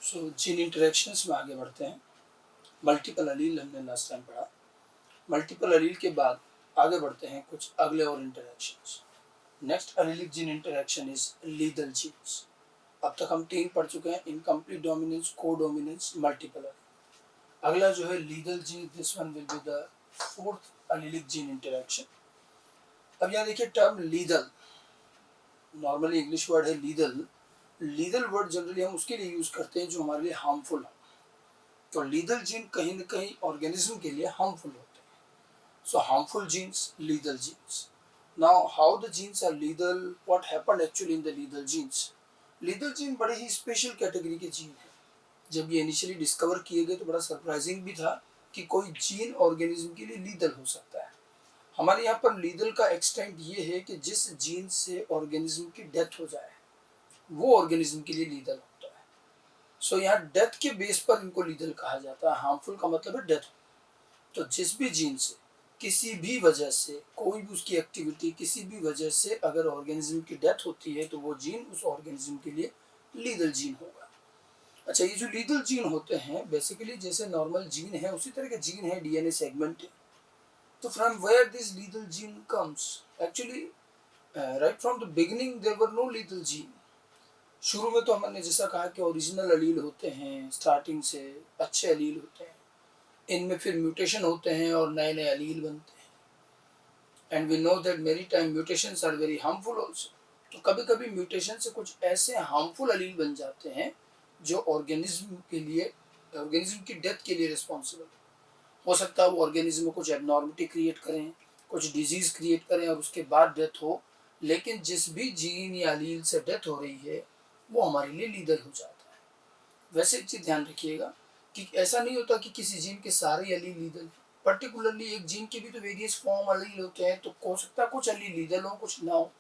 सो gene interactions में आगे बढ़ते हैं। मल्टीपल अलील हमने लास्ट टाइम पढ़ा। मल्टीपल अलील के बाद आगे बढ़ते हैं कुछ अगले और interactions. Next allelic gene interaction is lethal genes. अब तक हम 3 पढ़ चुके हैं, incomplete dominance, codominance, multiple allele. अगला जो है lethal gene, this one will be the fourth allelic gene interaction. अब यहाँ देखिए term lethal, normally English word है लीदल। लीदल वर्ड जनरली हम उसके लिए यूज करते हैं जो हमारे लिए हार्मफुल हो। तो लीदल जीन कहीं न कहीं ऑर्गेनिज्म के लिए हार्मफुल होते हैं। So harmful genes, lethal genes. Now how the genes are lethal, what happened actually in the lethal genes. Lethal gene बड़े ही स्पेशल कैटेगरी के जीन है। जब ये इनिशियली डिस्कवर किए गए तो बड़ा सरप्राइजिंग भी था कि कोई जीन ऑर्गेनिज्म के लिए लीदल हो सकता है। हमारे यहाँ पर लीदल का एक्सटेंट ये है कि जिस जीन से ऑर्गेनिज्म की डेथ हो जाए वो ऑर्गेनिज्म के लिए लीदल होता है। सो यहाँ डेथ के बेस पर इनको लीदल कहा जाता है। हार्मफुल का मतलब है डेथ। तो जिस भी जीन से किसी भी वजह से कोई भी उसकी एक्टिविटी किसी भी वजह से अगर ऑर्गेनिज्म की डेथ होती है तो वो जीन उस ऑर्गेनिज्म के लिए लीदल जीन होगा। अच्छा, ये जो लीदल जीन होते हैं बेसिकली जैसे नॉर्मल जीन है उसी तरह के जीन है, डीएनए सेगमेंट है। तो from where this lethal gene comes, actually right from the beginning there were no lethal gene. शुरू में तो हमने जैसा कहा कि ओरिजिनल अलील होते हैं, स्टार्टिंग से अच्छे अलील होते हैं, इनमें फिर म्यूटेशन होते हैं और नए नए अलील बनते हैं। And we know that many time mutations are very harmful also. तो कभी कभी म्यूटेशन से कुछ ऐसे हार्मफुल अलील बन जाते हैं जो ऑर्गेनिज्म के लिए, ऑर्गेनिज्म की डेथ के लिए रिस्पॉन्सिबल हो सकता है। वो ऑर्गेनिज्म में कुछ एबनॉर्मिटी क्रिएट करें, कुछ डिजीज क्रिएट करें और उसके बाद डेथ हो। लेकिन जिस भी जीन या अलील से डेथ हो रही है वो हमारे लिए लीदल हो जाता है। वैसे एक चीज ध्यान रखिएगा कि ऐसा नहीं होता कि किसी जीन के सारे अलील लीदल हैं। पर्टिकुलरली एक जीन के भी तो वेरियस फॉर्म अलील होते हैं, तो हो सकता है कुछ अलील लीदल हो कुछ ना हो।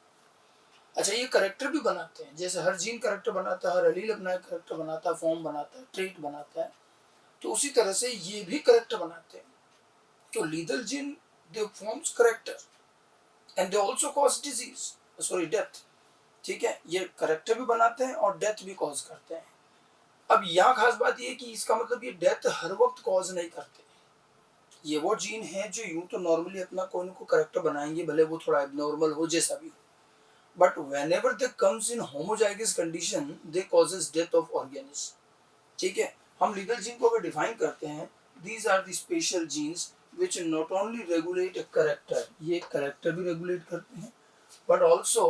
अच्छा, ये करेक्टर भी बनाते हैं, जैसे हर जीन करेक्टर बनाता है, हर अलील अपना करेक्टर बनाता है, फॉर्म बनाता है, ट्रेट बनाता है, तो उसी तरह से ये भी करेक्टर बनाते हैं। तो lethal gene they forms character and they also cause disease, sorry death. ठीक है, ये करेक्टर भी बनाते हैं और डेथ भी कॉज करते हैं। अब यहाँ खास बात ये कि इसका मतलब ये डेथ हर वक्त कॉज नहीं करते। ये वो जीन है जो यूं तो नॉर्मली अपना कोई ना कोई करेक्टर बनाएंगे, भले वो थोड़ा एबनॉर्मल हो जैसा भी हो, but whenever they comes in homozygous condition they causes death of organism. ठीक है, हम लीदल जीन को अगर डिफाइन करते हैं, these are the special genes which not only regulate a character, ये character भी regulate करते हैं, but also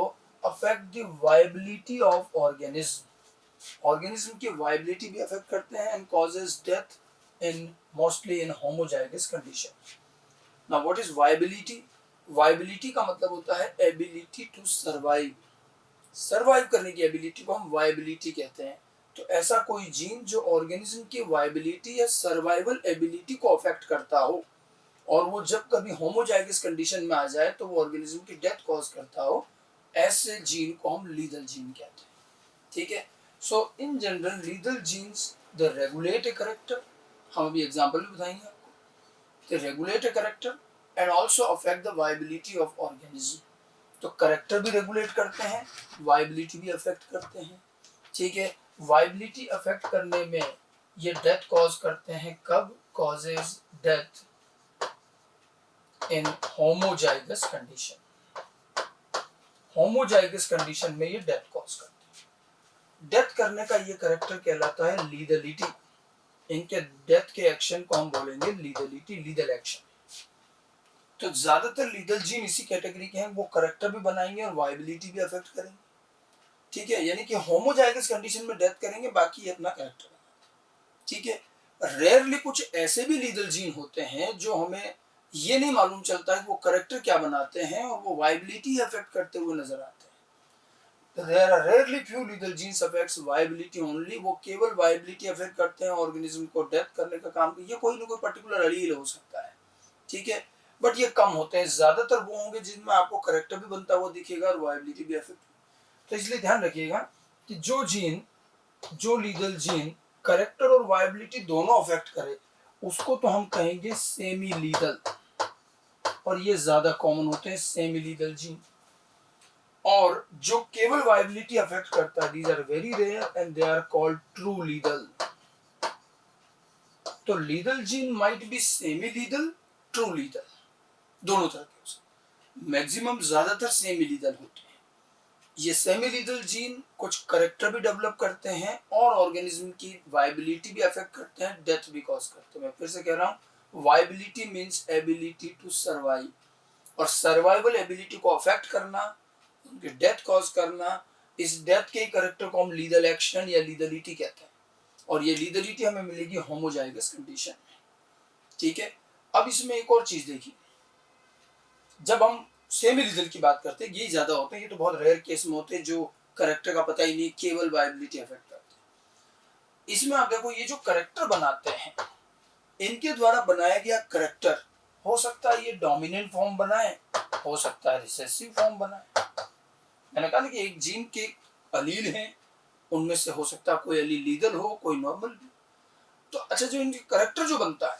affect the viability of organism। organism की viability भी affect करते हैं and causes death in mostly in homozygous condition। now what is viability? viability का मतलब होता है ability to survive, survive करने की ability को हम viability कहते हैं। तो ऐसा कोई जीन जो ऑर्गेनिज्म की वायबिलिटी या सर्वाइवल एबिलिटी को अफेक्ट करता हो और वो जब कभी होमोजाइगस कंडीशन में आ जाए तो वो ऑर्गेनिज्म की डेथ कॉज करता हो, ऐसे जीन को हम लीदल जीन कहते हैं। ठीक है, so in general lethal genes the regulate a character, हम अभी एग्जांपल भी बताएंगे आपको। They regulate a character and also affect the viability of organism. तो करेक्टर भी रेगुलेट करते हैं, वायबिलिटी भी अफेक्ट करते हैं। ठीक है, वायबिलिटी अफेक्ट करने में ये डेथ कॉज करते हैं, कब? Causes death in homozygous condition. Homozygous condition में ये डेथ कॉज करते हैं। डेथ करने का ये करेक्टर कहलाता है लीदलिटी। इनके डेथ के एक्शन को हम बोलेंगे लीदलिटी, लीदल एक्शन। तो ज्यादातर लीदल जीन इसी कैटेगरी के हैं, वो करेक्टर भी बनाएंगे और वायबिलिटी भी अफेक्ट करेंगे। ठीक है, यानी कि होमोजाइगस कंडीशन में डेथ करेंगे, बाकी ये अपना करेक्टर बनाएंगे। ठीक है, रेयरली कुछ ऐसे भी लीदल जीन होते हैं जो हमें ये नहीं मालूम चलता है कि वो करेक्टर क्या बनाते हैं और वो वायबिलिटी अफेक्ट करते हुए नजर आते हैं। There are rarely few lethal genes affects viability only, वो केवल वायबिलिटी अफेक्ट करते हैं, ऑर्गेनिज्म को डेथ करने का काम। ये कोई ना कोई पर्टिकुलर अलील हो सकता है, ठीक है, बट ये कम होते हैं। ज्यादातर वो होंगे जिनमें आपको करेक्टर भी बनता हुआ दिखेगा और वायबिलिटी भी अफेक्ट। तो इसलिए ध्यान रखिएगा कि जो जीन, जो लीदल जीन करेक्टर और वायबिलिटी दोनों अफेक्ट करे उसको तो हम कहेंगे सेमी लीदल, और ये ज्यादा कॉमन होते हैं सेमी लीदल जीन। और जो केवल वायबिलिटी अफेक्ट करता है, these are very rare and they are called true lethal. तो lethal gene might be semi lethal, true lethal, दोनों तरह के हो सकते। मैक्सिमम ज्यादातर सेमी लीदल होते हैं। ये सेमी लीदल जीन कुछ करेक्टर भी डेवलप करते हैं और ऑर्गेनिज्म की वायबिलिटी भी अफेक्ट करते हैं, डेथ भी कॉज करते हैं। मैं फिर से कह रहा हूँ, viability means ability to survive, और सर्वाइवल एबिलिटी को अफेक्ट करना, उनकी डेथ कॉज करना, इस डेथ के करेक्टर को हम लीदल एक्शन या लीदलिटी कहते हैं। और ये लीदलिटी हमें मिलेगी होमोजाइगस कंडीशन में। ठीक है, अब इसमें एक और चीज देखिए, जब हम सेमी लीदल की बात करते हैं, ये ज्यादा होते हैं, ये तो बहुत रेयर केस में होते हैं जो करेक्टर का पता ही नहीं, केवल वायबिलिटी अफेक्ट करते हैं। इसमें आप देखो, ये जो करेक्टर बनाते हैं, इनके द्वारा बनाया गया करेक्टर हो सकता है ये डोमिनेंट फॉर्म बनाए, हो सकता है रिसेसिव फॉर्म बनाए। मैंने कहा ना कि एक जीन के अलील हैं, उनमें से हो सकता है कोई अलील लीदल हो, कोई नॉर्मल भी। तो अच्छा, जो इनके करेक्टर जो बनता है,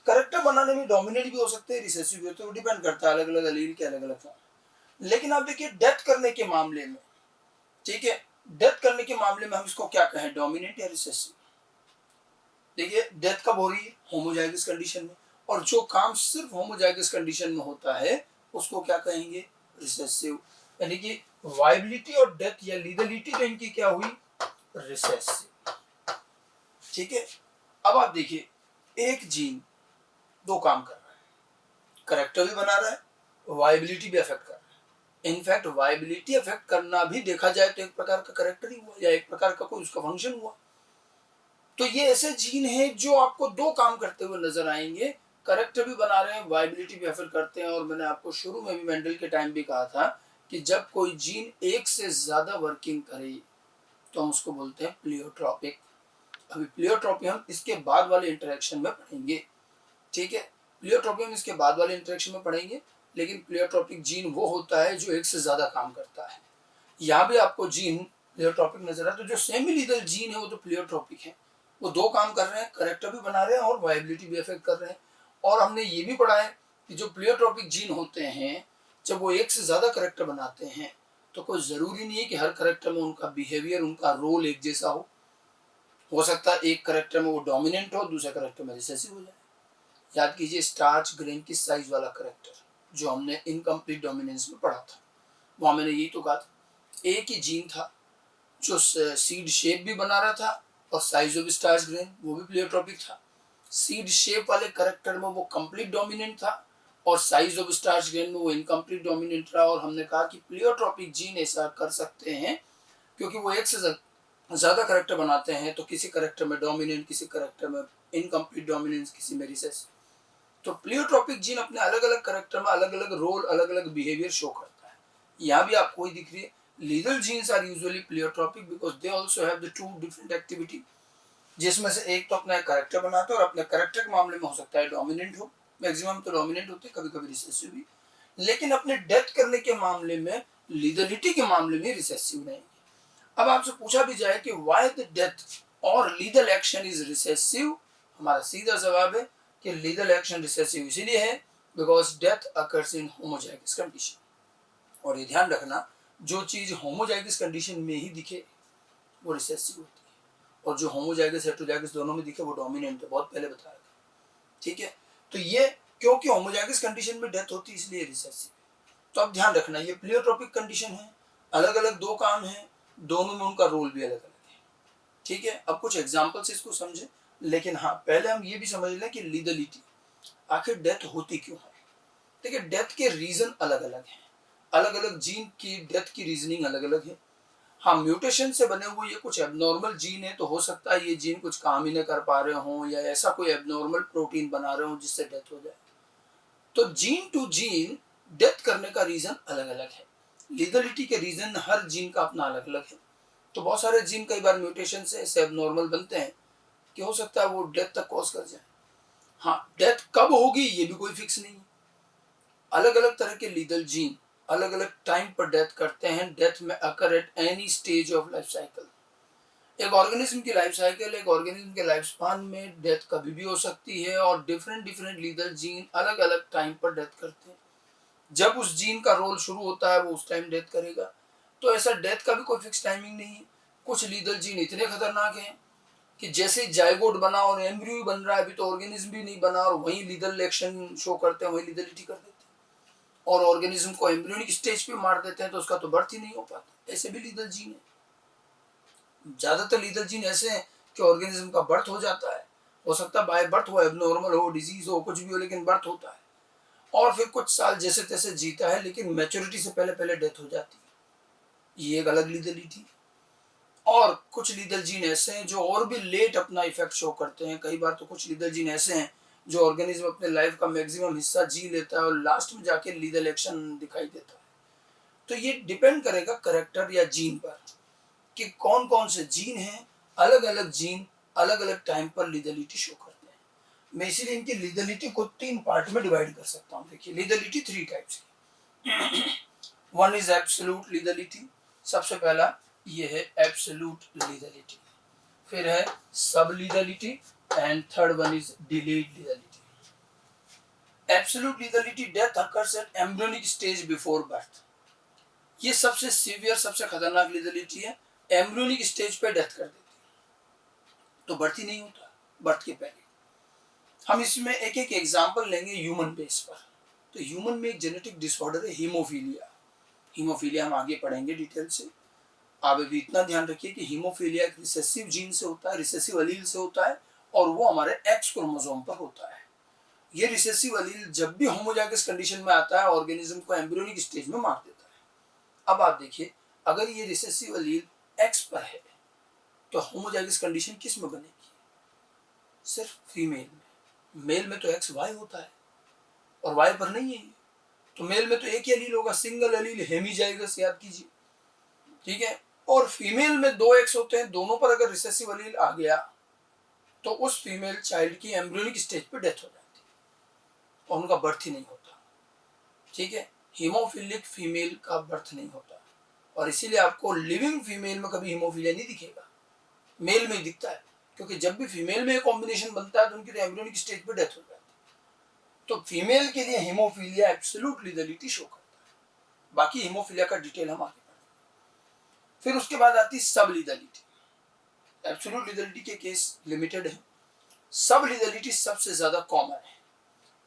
करेक्टर बनाने में डोमिनेंट भी हो सकते हैं, रिसेसिव भी होते हैं, वो डिपेंड करता है अलग अलग अलील के अलग अलग फॉर्म। लेकिन आप देखिए डेथ करने के मामले में, ठीक है, डेथ करने के मामले में हम इसको क्या कहें, डोमिनेंट या रिसेसिव। देखिए डेथ कब हो रही है, होमोजाइगस कंडीशन में, और जो काम सिर्फ होमोजाइगस कंडीशन में होता है उसको क्या कहेंगे, रिसेसिव। यानी कि वायबिलिटी और डेथ या लीगलिटी तो इनकी क्या हुई, रिसेसिव। ठीक है, अब आप देखिए एक जीन दो काम कर रहा है, करेक्टर भी बना रहा है, वायबिलिटी भी अफेक्ट कर रहा है। इनफैक्ट वायबिलिटी अफेक्ट करना भी देखा जाए तो एक प्रकार का करेक्टर ही हुआ, या एक प्रकार का कोई उसका फंक्शन हुआ। तो ये ऐसे जीन हैं जो आपको दो काम करते हुए नजर आएंगे, करेक्टर भी बना रहे हैं, वायबिलिटी भी अफेक्ट करते हैं। और मैंने आपको शुरू में भी मेंडल के टाइम भी कहा था कि जब कोई जीन एक से ज्यादा वर्किंग करे तो हम उसको बोलते हैं प्लियोट्रॉपिक। अभी प्लियोट्रॉपी हम इसके बाद वाले इंटरेक्शन में पढ़ेंगे। ठीक है, प्लियोट्रॉपी हम इसके बाद वाले इंटरेक्शन में पढ़ेंगे, लेकिन प्लियोट्रॉपिक जीन वो होता है जो एक से ज्यादा काम करता है। यहाँ भी आपको जीन प्लियोट्रॉपिक नजर आए, तो जो सेमी लीदल जीन है वो तो प्लियोट्रॉपिक है, वो दो काम कर रहे हैं, करेक्टर भी बना रहे हैं और वायबिलिटी भी अफेक्ट कर रहे हैं। और हमने ये भी पढ़ा है कि जो प्लियोट्रॉपिक जीन होते हैं, जब वो एक से ज्यादा करेक्टर बनाते हैं तो कोई जरूरी नहीं है कि हर करेक्टर में उनका बिहेवियर, उनका रोल एक जैसा हो सकता है एक करेक्टर में वो डोमिनेंट हो, दूसरे करेक्टर में रिसेसिव हो जाए। याद कीजिए स्टार्च ग्रेन की साइज वाला करेक्टर जो हमने इनकम्प्लीट डोमिनेंस में पढ़ा था, वहां मैंने यही तो कहा था, एक ही जीन था जो सीड शेप भी बना रहा था और साइज ऑफ स्टार्च ग्रेन वो भी प्लियोट्रॉपिक था। सीड शेप वाले करेक्टर में वो कंप्लीट डोमिनेंट था और साइज ऑफ स्टार्च ग्रेन में वो इनकम्प्लीट डोमिनेंट रहा। और हमने कहा कि प्लियोट्रॉपिक जीन ऐसा कर सकते हैं क्योंकि वो एक से ज्यादा करेक्टर बनाते हैं, तो किसी करेक्टर में डोमिनेंट, किसी करेक्टर में इनकम्प्लीट डोमिनेंस, किसी में रिसेसिव। तो प्लियोट्रॉपिक जीन अपने अलग अलग करेक्टर में अलग अलग रोल, अलग अलग बिहेवियर शो करता है। यहाँ भी आपको ही दिख रही है, lethal genes are usually pleiotropic because they also have the two different activity, जिसमें से एक तो अपना करेक्टर बनाते हैं और अपने करेक्टर के मामले में हो सकता है डोमिनेंट हो, मैक्सिमम तो डोमिनेंट होते हैं, कभी कभी रिसेसिव भी, लेकिन अपने डेथ करने के मामले में, लीदलिटी के मामले में रिसेसिव नहीं। अब आपसे पूछा भी जाए कि व्हाई द डेथ और लीदल एक्शन इज रिसेसिव, हमारा सीधा जवाब है कि लीदल एक्शन रिसेसिव इसीलिए है because death occurs in homozygous condition. और ये ध्यान रखना, जो चीज होमोजाइगस कंडीशन में ही दिखे वो रिसेसिव होती है, और जो होमोजाइगस हेटेरोजाइगस दोनों में दिखे वो डोमिनेंट है, बहुत पहले बताया था। ठीक है, तो ये क्योंकि होमोजाइगस कंडीशन में डेथ होती है इसलिए रिसेसिव। तो अब ध्यान रखना, ये प्लियोट्रॉपिक कंडीशन है, अलग अलग दो काम है, दोनों में उनका रोल भी अलग अलग है। ठीक है, अब कुछ एग्जाम्पल से इसको समझे, लेकिन हाँ पहले हम ये भी समझ लें कि लीदलिटी आखिर डेथ होती क्यों है। देखिए डेथ के रीजन अलग अलग हैं, अलग अलग जीन की डेथ की रीजनिंग अलग अलग है। हाँ, म्यूटेशन से बने हुए ये कुछ एबनॉर्मल जीन है, तो हो सकता है ये जीन कुछ काम ही न कर पा रहे हों या ऐसा कोई एबनॉर्मल प्रोटीन बना रहे हों जिससे डेथ हो जाए। तो जीन टू जीन डेथ करने का रीजन अलग अलग है, लीगलिटी के रीजन हर जीन का अपना अलग अलग है। तो बहुत सारे जीन कई बार म्यूटेशन से ऐसे एबनॉर्मल बनते हैं कि हो सकता है वो डेथ तक कॉज कर जाए। हाँ, डेथ कब होगी ये भी कोई फिक्स नहीं है। अलग अलग तरह के लीगल जीन अलग अलग टाइम पर डेथ करते हैं, डेथ में occur at any stage of life cycle. एक ऑर्गेनिज्म की लाइफ साइकिल, एक ऑर्गेनिज्म के लाइफ स्पान में डेथ कभी भी हो सकती है, और डिफरेंट डिफरेंट लीगल जीन अलग अलग टाइम पर डेथ करते हैं। जब उस जीन का रोल शुरू होता है वो उस टाइम डेथ करेगा। तो ऐसा डेथ का भी कोई फिक्स टाइमिंग नहीं है। कुछ लीगल जीन इतने खतरनाक हैं कि जैसे जाइगोट बना और एम्ब्रियो बन रहा है, अभी तो ऑर्गेनिज्म भी नहीं बना और वहीं लीदल एक्शन शो करते हैं, वहीं लीदलिटी कर देते हैं और ऑर्गेनिज्म को एम्ब्रियोनिक स्टेज पे मार देते हैं तो उसका तो बर्थ ही नहीं हो पाता। ऐसे भी लीदल जीन है। ज्यादातर लीदल जीन ऐसे हैं कि ऑर्गेनिज्म का बर्थ हो जाता है, हो सकता है बाय बर्थ हो, एबनॉर्मल हो, डिजीज हो, कुछ भी हो, लेकिन बर्थ होता है और फिर कुछ साल जैसे तैसे जीता है, लेकिन मैच्योरिटी से पहले पहले डेथ हो जाती है। ये एक अलग लीदलिटी। और कुछ लीदल जीन ऐसे हैं जो और भी लेट अपना इफेक्ट शो करते हैं। कई बार तो कुछ लीदल जीन ऐसे हैं जो ऑर्गेनिज्म अपने लाइफ का मैक्सिमम हिस्सा जी लेता है और लास्ट में जाके लीदल एक्शन दिखाई देता है। तो ये डिपेंड करेगा करेक्टर या जीन पर कि कौन कौन से जीन हैं। अलग अलग जीन अलग अलग टाइम पर लीदलिटी शो करते हैं। मैं इसीलिए इनकी लीदलिटी को 3 पार्ट में डिवाइड कर सकता हूँ। देखिए, लीदलिटी 3 टाइप्स की। वन इज एब्सोल्यूट लीदलिटी, सबसे पहला ये है एब्सोल्यूट लीदलिटी। फिर है sub lethality and third one is delayed lethality. Absolute lethality, death occurs at embryonic stage before birth. ये सबसे सीवियर, सबसे खतरनाक लीदलिटी है। एम्ब्रियोनिक स्टेज पे डेथ कर देती है तो बर्थ ही नहीं होता बर्थ के पहले। हम इसमें एक एक एग्जांपल लेंगे ह्यूमन बेस पर। तो ह्यूमन में एक जेनेटिक डिसऑर्डर है हीमोफीलिया। हीमोफीलिया हम आगे पढ़ेंगे डिटेल से। आप अभी इतना ध्यान रखिए कि हीमोफीलिया एक रिसेसिव जीन से होता है, रिसेसिव अलील से होता है और वो हमारे एक्स क्रोमोसोम पर होता है। ये रिसेसिव अलील जब भी होमोजाइगस कंडीशन में आता है ऑर्गेनिज्म को एम्ब्रियोनिक स्टेज में मार देता है। अब आप देखिए, अगर ये रिसेसिव अलील एक्स पर है तो होमोजाइगस कंडीशन किस में बनेगी? सिर्फ फीमेल में। मेल में तो एक्स वाई होता है और वाई पर नहीं है। तो मेल में तो एक ही अलील होगा, सिंगल अलील हेमीजाइगस, याद कीजिए, ठीक है। और फीमेल में 2 एक्स होते हैं, दोनों पर अगर रिसेसिव अलील आ गया तो उस फीमेल चाइल्ड की एम्ब्रियोनिक स्टेज पे डेथ हो जाती है और उनका बर्थ ही नहीं होता, ठीक है। हीमोफिलिक फीमेल का बर्थ नहीं होता और इसीलिए आपको लिविंग फीमेल में कभी हीमोफीलिया नहीं दिखेगा, मेल में ही दिखता है, क्योंकि जब भी फीमेल में एक कॉम्बिनेशन बनता है तो उनकी एम्ब्रियोनिक स्टेज पे डेथ हो जाती है। तो फीमेल के लिए हीमोफीलिया एब्सोल्यूट लीदलिटी शो करता है। बाकी हीमोफीलिया का डिटेल हम आगे पढ़ेंगे। फिर उसके बाद आती है सब लीदलिटी। एब्सोल्यूट लीदलिटी के केस लिमिटेड है, सब लीदलिटी सबसे ज्यादा कॉमन है।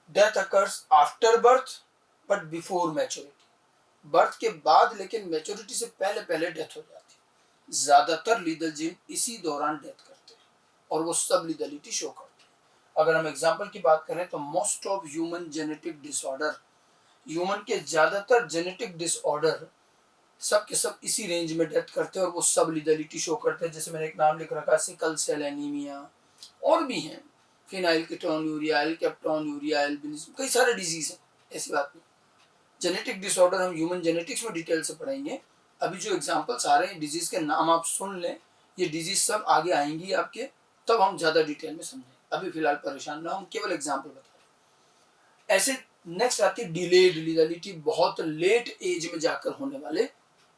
Death occurs after birth but before maturity. Birth के बाद लेकिन मैच्योरिटी से पहले पहले डेथ हो जाती है। ज्यादातर लीदल जीन इसी दौरान डेथ करते हैं और वो सब लीदलिटी शो करते हैं। अगर हम एग्जांपल की बात करें तो most of human genetic disorder, human के ज्यादातर जेनेटिक डिसऑर्डर सब के सब इसी रेंज में डेथ करते हैं और वो सब लीदलिटी शो करते हैं। जैसे मैंने एक नाम लिख रखा है, सिकल सेल एनीमिया, और भी हैं, फिनाइलकीटोन्यूरिया, एल्केप्टोन्यूरिया, एल्बिनिज्म, कई सारे डिजीज हैं, ऐसी बात नहीं। जेनेटिक डिसऑर्डर हम ह्यूमन जेनेटिक्स में डिटेल से पढ़ेंगे। अभी जो एग्जांपल्स आ रहे हैं डिजीज के नाम आप सुन लें, ये डिजीज सब आगे आएंगी आपके, तब हम ज्यादा डिटेल में समझेंगे। अभी फिलहाल परेशान ना, हम केवल एग्जांपल बता रहे हैं। ऐसे नेक्स्ट आती है डिलेड लीदलिटी, बहुत लेट एज में जाकर होने वाले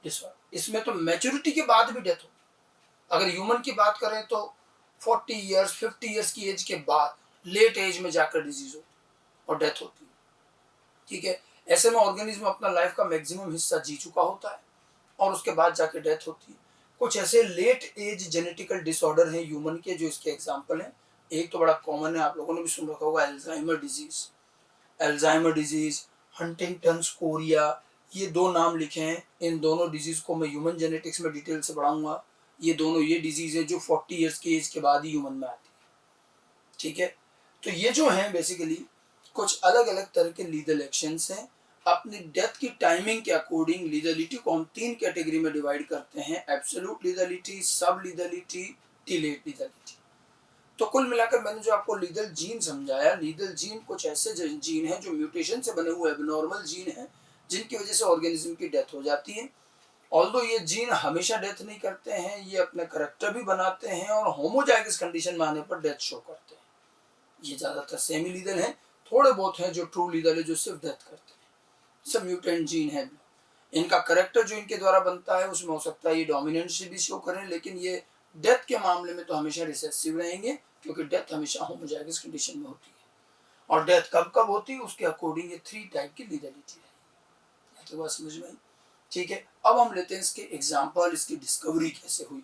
डिसऑर्डर। इसमें तो मैच्योरिटी के बाद भी डेथ होगी। अगर ह्यूमन की बात करें तो 40 इयर्स 50 इयर्स की एज के बाद लेट एज में जाकर डिजीज होती है और डेथ होती है, ठीक है। ऐसे में ऑर्गेनिज्म अपना लाइफ का मैक्सिमम हिस्सा जी चुका होता है और उसके बाद जाके डेथ होती है। कुछ ऐसे लेट एज जेनेटिकल डिसऑर्डर हैं ह्यूमन के जो इसके एग्जांपल हैं। एक तो बड़ा कॉमन है, आप लोगों ने भी सुन रखा होगा, Alzheimer disease. Alzheimer disease, Huntington's Korea, ये 2 नाम लिखे हैं। इन दोनों डिजीज को मैं ह्यूमन जेनेटिक्स में डिटेल से पढ़ाऊंगा। ये दोनों ये डिजीज है जो 40 इयर्स की एज के बाद ही ह्यूमन में आती है, ठीक है। तो ये जो है बेसिकली कुछ अलग अलग तरह के लीदल एक्शंस हैं। अपनी डेथ की टाइमिंग के अकॉर्डिंग लीदलिटी को हम 3 कैटेगरी में डिवाइड करते हैं, एब्सोल्यूट लीदलिटी, सब लीदलिटी, डिलेड लीदलिटी। तो कुल मिलाकर मैंने जो आपको लीदल जीन समझाया, लीदल जीन कुछ ऐसे जीन हैं जो म्यूटेशन से बने हुए एबनॉर्मल जीन हैं जिनकी वजह से ऑर्गेनिज्म की डेथ हो जाती है। ऑल्दो ये जीन हमेशा डेथ नहीं करते हैं, ये अपने करैक्टर भी बनाते हैं और होमोजाइगस कंडीशन में आने पर डेथ शो करते हैं। ये ज्यादातर सेमी लीदल हैं, थोड़े बहुत हैं जो ट्रू लीदल है जो सिर्फ डेथ करते हैं। सब म्यूटेंट जीन है। इनका करैक्टर जो इनके द्वारा बनता है उसमें हो सकता है ये डोमिनेंट से भी शो करें, लेकिन ये डेथ के मामले में तो हमेशा रिसेसिव रहेंगे क्योंकि डेथ हमेशा होमोजाइगस कंडीशन में होती है। और डेथ कब कब होती है उसके अकॉर्डिंग ये 3 टाइप की लीदलिटी है। तो बात समझ में आई, ठीक है। अब हम लेते हैं इसके एग्जांपल, इसकी डिस्कवरी कैसे हुई।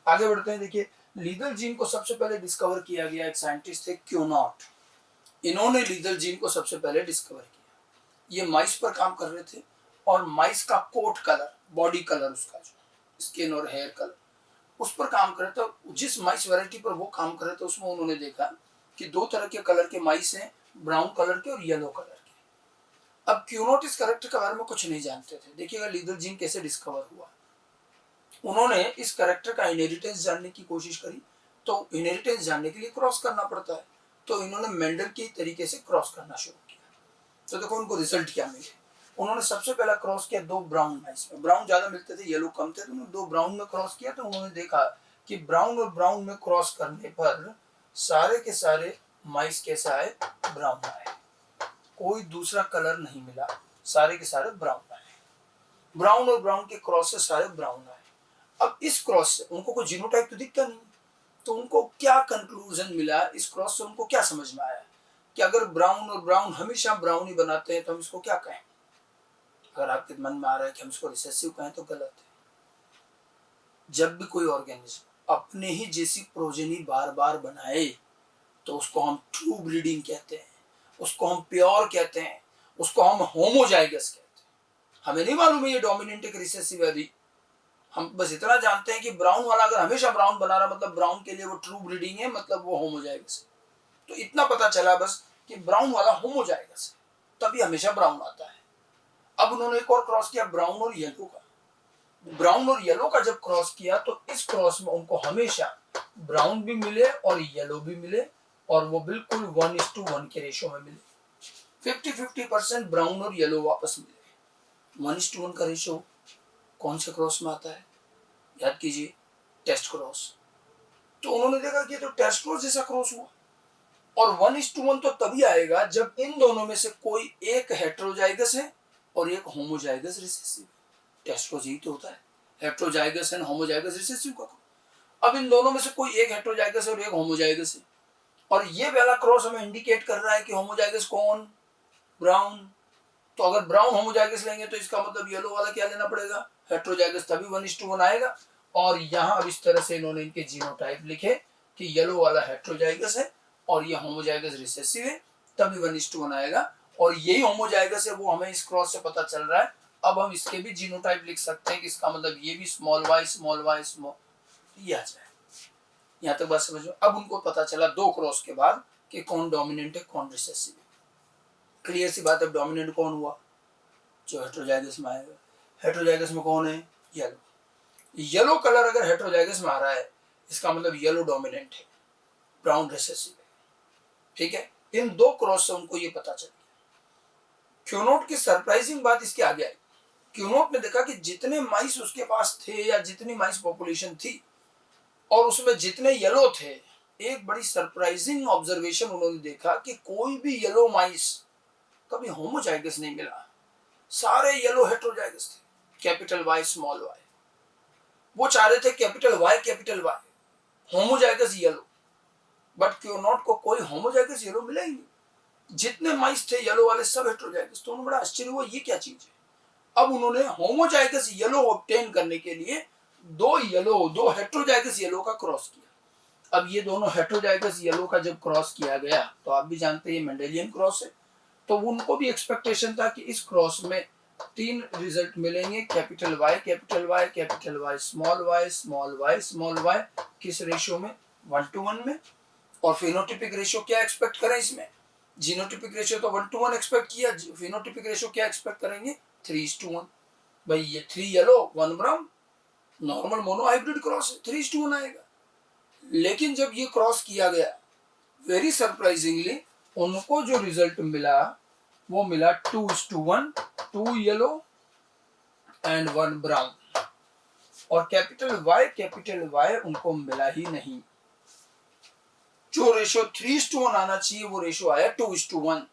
आगे बढ़ते हैं। देखिए, लीथल जीन को सबसे पहले डिस्कवर किया गया एक साइंटिस्ट थे क्यूनॉट। इन्होंने लीथल जीन को सबसे पहले डिस्कवर किया। ये माइस पर काम कर रहे थे और माइस का कोट कलर, बॉडी कलर, उसका जो स्किन और हेयर कलर, उस पर काम कर रहे थे। जिस माइस वैरायटी पर वो काम कर रहे थे उसमें उन्होंने देखा कि दो तरह के कलर के माइस हैं, ब्राउन कलर के और येलो कलर के। अब क्यूनॉट इस कैरेक्टर के बारे में कुछ नहीं जानते थे। देखिएगा लीथल जीन कैसे डिस्कवर हुआ। उन्होंने इस कैरेक्टर का इनहेरिटेंस जानने की कोशिश करी, तो इनहेरिटेंस जानने के लिए क्रॉस करना पड़ता है, तो इन्होंने मेंडल के तरीके से क्रॉस करना शुरू किया। तो देखो उनको रिजल्ट क्या मिले। उन्होंने सबसे पहला क्रॉस किया दो ब्राउन माइस में। ब्राउन ज्यादा मिलते थे, येलो कम थे, तो उन्होंने दो ब्राउन में क्रॉस किया। तो उन्होंने देखा कि ब्राउन और ब्राउन में क्रॉस करने पर सारे के सारे माइस कैसे आए, ब्राउन आए। कोई दूसरा कलर नहीं मिला, सारे के सारे ब्राउन आए। ब्राउन और ब्राउन के क्रॉस से सारे ब्राउन आए। अब इस क्रॉस से उनको कोई जीनोटाइप तो दिखता नहीं, तो उनको क्या कंक्लूजन मिला, इस क्रॉस से उनको क्या समझ में आया कि अगर ब्राउन और ब्राउन हमेशा ब्राउन ही बनाते हैं तो हम इसको क्या कहें। अगर आपके मन में आ रहा है कि हम इसको रिसेसिव कहें तो गलत है। जब भी कोई ऑर्गेनिज्म अपने ही जैसी प्रोजेनी बार बार बनाए तो उसको हम ट्रू ब्रीडिंग कहते हैं, उसको हम प्योर कहते हैं, उसको हम होमोजाइगस कहते हैं। हमें नहीं मालूम है ये डोमिनेंट है कि रिसेसिव है। अभी हम बस इतना जानते हैं कि ब्राउन वाला अगर हमेशा ब्राउन बना रहा मतलब ब्राउन के लिए वो ट्रू ब्रीडिंग है, मतलब वो होमोजाइगस है। तो इतना पता चला बस कि ब्राउन वाला होमोजाइगस है, तभी हमेशा ब्राउन आता है। अब उन्होंने एक और क्रॉस किया ब्राउन और येलो का। ब्राउन और येलो का जब क्रॉस किया तो इस क्रॉस में उनको हमेशा ब्राउन भी मिले और येलो भी मिले, और वो बिल्कुल 1:1 के रेशो में मिले। 50-50% ब्राउन और येलो वापस मिले। 1:1 का रेशो कौन से क्रॉस में आता है, याद कीजिए, टेस्ट क्रॉस। तो उन्होंने देखा कि तो टेस्ट क्रॉस जैसा क्रॉस हुआ। और 1:1 तो तभी आएगा जब इन दोनों में से कोई एक हेटेरोजाइगस है और एक होमोजाइगस रिसेसिव। टेस्ट क्रॉस यही तो होता है, हेटेरोजाइगस एंड होमोजाइगस रिसेसिव का। अब इन दोनों में से कोई एक हेटेरोजाइगस और एक होमोजाइगस है, और ये वाला क्रॉस हमें इंडिकेट कर रहा है कि होमोजाइगस कौन, ब्राउन। तो अगर ब्राउन होमोजाइगस लेंगे तो इसका मतलब येलो वाला क्या लेना पड़ेगा, हेटेरोजाइगस, तभी 1:1 आएगा। और यहाँ अब इस तरह से इन्होंने इनके जीनोटाइप लिखे कि येलो वाला हेटेरोजाइगस है और ये होमोजाइगस रिसेसिव है, तभी 1:1 आएगा। और यही होमोजाइगस है, वो हमें इस क्रॉस से पता चल रहा है। अब हम इसके भी जीनोटाइप लिख सकते हैं कि इसका मतलब ये भी small y small y small, ये आ जाए। यहाँ तक बात समझो। अब उनको पता चला दो क्रॉस के बाद कि कौन डोमिनेंट है कौन रिसेसिव है। क्लियर सी बात। अब डोमिनेंट कौन हुआ, जो हेटेरोजाइगस में आएगा। हेटेरोजाइगस में कौन है, येलो। येलो कलर अगर हेटेरोजाइगस में आ रहा है इसका मतलब येलो डोमिनेंट है, ब्राउन रिसेसिव है। ठीक है, इन दो क्रॉस से उनको ये पता चल गया। क्यूनोट की सरप्राइजिंग बात इसके आगे आई। क्यूनोट ने देखा कि जितने माइस उसके पास थे या जितनी माइस पॉपुलेशन थी और उसमें जितने येलो थे, एक बड़ी सरप्राइजिंग ऑब्जर्वेशन उन्होंने देखा कि कोई भी येलो माइस कभी होमोजाइगस नहीं मिला। सारे येलो हेटेरोजाइगस थे, कैपिटल वाई स्मॉल वाई। वो चाह रहे थे capital Y homozygous yellow, but Cuenot को कोई होमोजाइगस येलो मिला ही नहीं। जितने माइस थे येलो वाले सब हेटेरोजाइगस। तो उन्हें बड़ा आश्चर्य हुआ ये क्या चीज है। अब उन्होंने होमोजाइगस येलो ऑब्टेन करने के लिए दो हेटेरोजाइगस येलो का क्रॉस किया। अब ये दोनों हेटेरोजाइगस येलो का जब क्रॉस किया गया तो आप भी जानते हैं ये मेंडेलियन क्रॉस है, तो उनको भी एक्सपेक्टेशन था कि इस क्रॉस में 3 रिजल्ट मिलेंगे, कैपिटल वाई स्मॉल वाई, किस रेशियो में, 1:1 में। और फिनोटिपिक रेशियो क्या एक्सपेक्ट करें इसमें, जीनोटिपिक रेशियो तो 1:1 एक्सपेक्ट किया, फिनोटिपिक रेशियो क्या एक्सपेक्ट करेंगे, 3:1। भाई ये 3 yellow 1 brown, normal mono hybrid cross है, 3:1 आएगा। लेकिन जब ये क्रॉस किया गया, वेरी सरप्राइजिंगली उनको जो रिजल्ट मिला वो मिला 2:1, 2 येलो एंड 1 ब्राउन। और कैपिटल वाई उनको मिला ही नहीं। जो रेशो 3:1 आना चाहिए वो रेशो आया 2:1।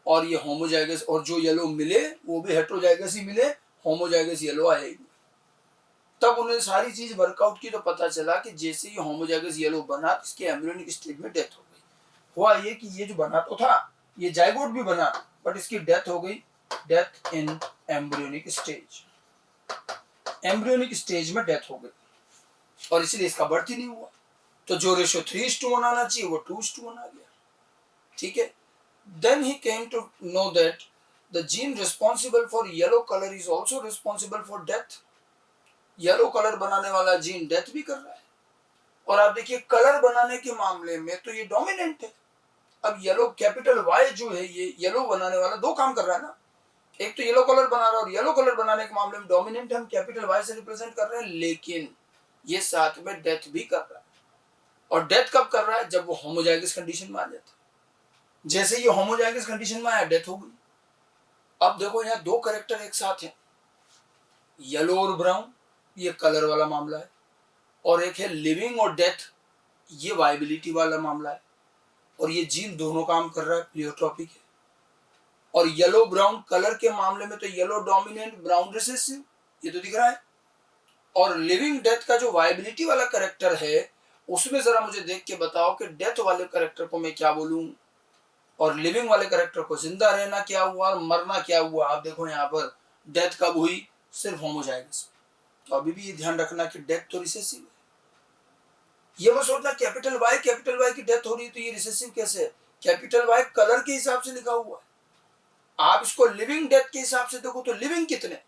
और ये होमोजाइगस, और जो येलो मिले वो भी हेटेरोजाइगस ही मिले, होमोजाइगस येलो आया ही। तब उन्हें सारी चीज वर्कआउट की तो पता चला कि जैसे ही होमोजाइगस येलो बना तो इसके एम्ब्रियोनिक स्टेज में डेथ हो गई। हुआ ये कि ये जो बना तो था, ये जाइगोट भी बना, बट इसकी डेथ हो गई, death in embryonic stage. Embryonic stage में डेथ हो गई और इसलिए इसका बर्थ ही नहीं हुआ। तो जो रेशियो 3:1 आना चाहिए वो 2:1 आ गया, ठीक है। Then he came to know that the gene responsible for yellow colour is also responsible for death. Yellow colour बनाने वाला जीन डेथ भी कर रहा है। और आप देखिए कलर बनाने के मामले में तो ये डोमिनेंट है। अब येलो कैपिटल वाई जो है ये येलो बनाने वाला दो काम कर रहा है ना, एक तो येलो कलर बना रहा है और येलो कलर बनाने के मामले में डोमिनेंट हम कैपिटल वाई से रिप्रेजेंट कर रहे हैं, लेकिन ये साथ में डेथ भी कर रहा है। और डेथ कब कर रहा है? जब वो होमोजाइगस कंडीशन में आ जाता है। जैसे ये होमोजाइगस कंडीशन में आया डेथ हो गई। अब देखो यहाँ दो कैरेक्टर एक साथ हैं, येलो और ब्राउन, ये कलर वाला मामला है, और एक है लिविंग और डेथ, ये वायबिलिटी वाला मामला है। और ये जीन दोनों काम कर रहा है, प्लियोट्रॉपिक है। और येलो ब्राउन कलर के मामले में तो येलो डोमिनेंट ब्राउन रिसेसिव, ये तो दिख रहा है। और लिविंग डेथ का जो वायबिलिटी वाला कैरेक्टर है उसमें जरा मुझे देख के बताओ कि डेथ वाले कैरेक्टर को मैं क्या बोलूं और लिविंग वाले कैरेक्टर को जिंदा रहना क्या हुआ और मरना क्या हुआ। आप देखो यहाँ पर डेथ कब हुई? सिर्फ होमोजाइगस। तो अभी भी ये ध्यान रखना कि डेथ तो रिसेसिव है। ये मत सोचना कैपिटल वाई की डेथ हो रही है तो ये रिसेसिव कैसे है? कैपिटल वाई कलर के हिसाब से लिखा हुआ है। आप इसको लिविंग डेथ के हिसाब से देखो तो लिविंग कितने,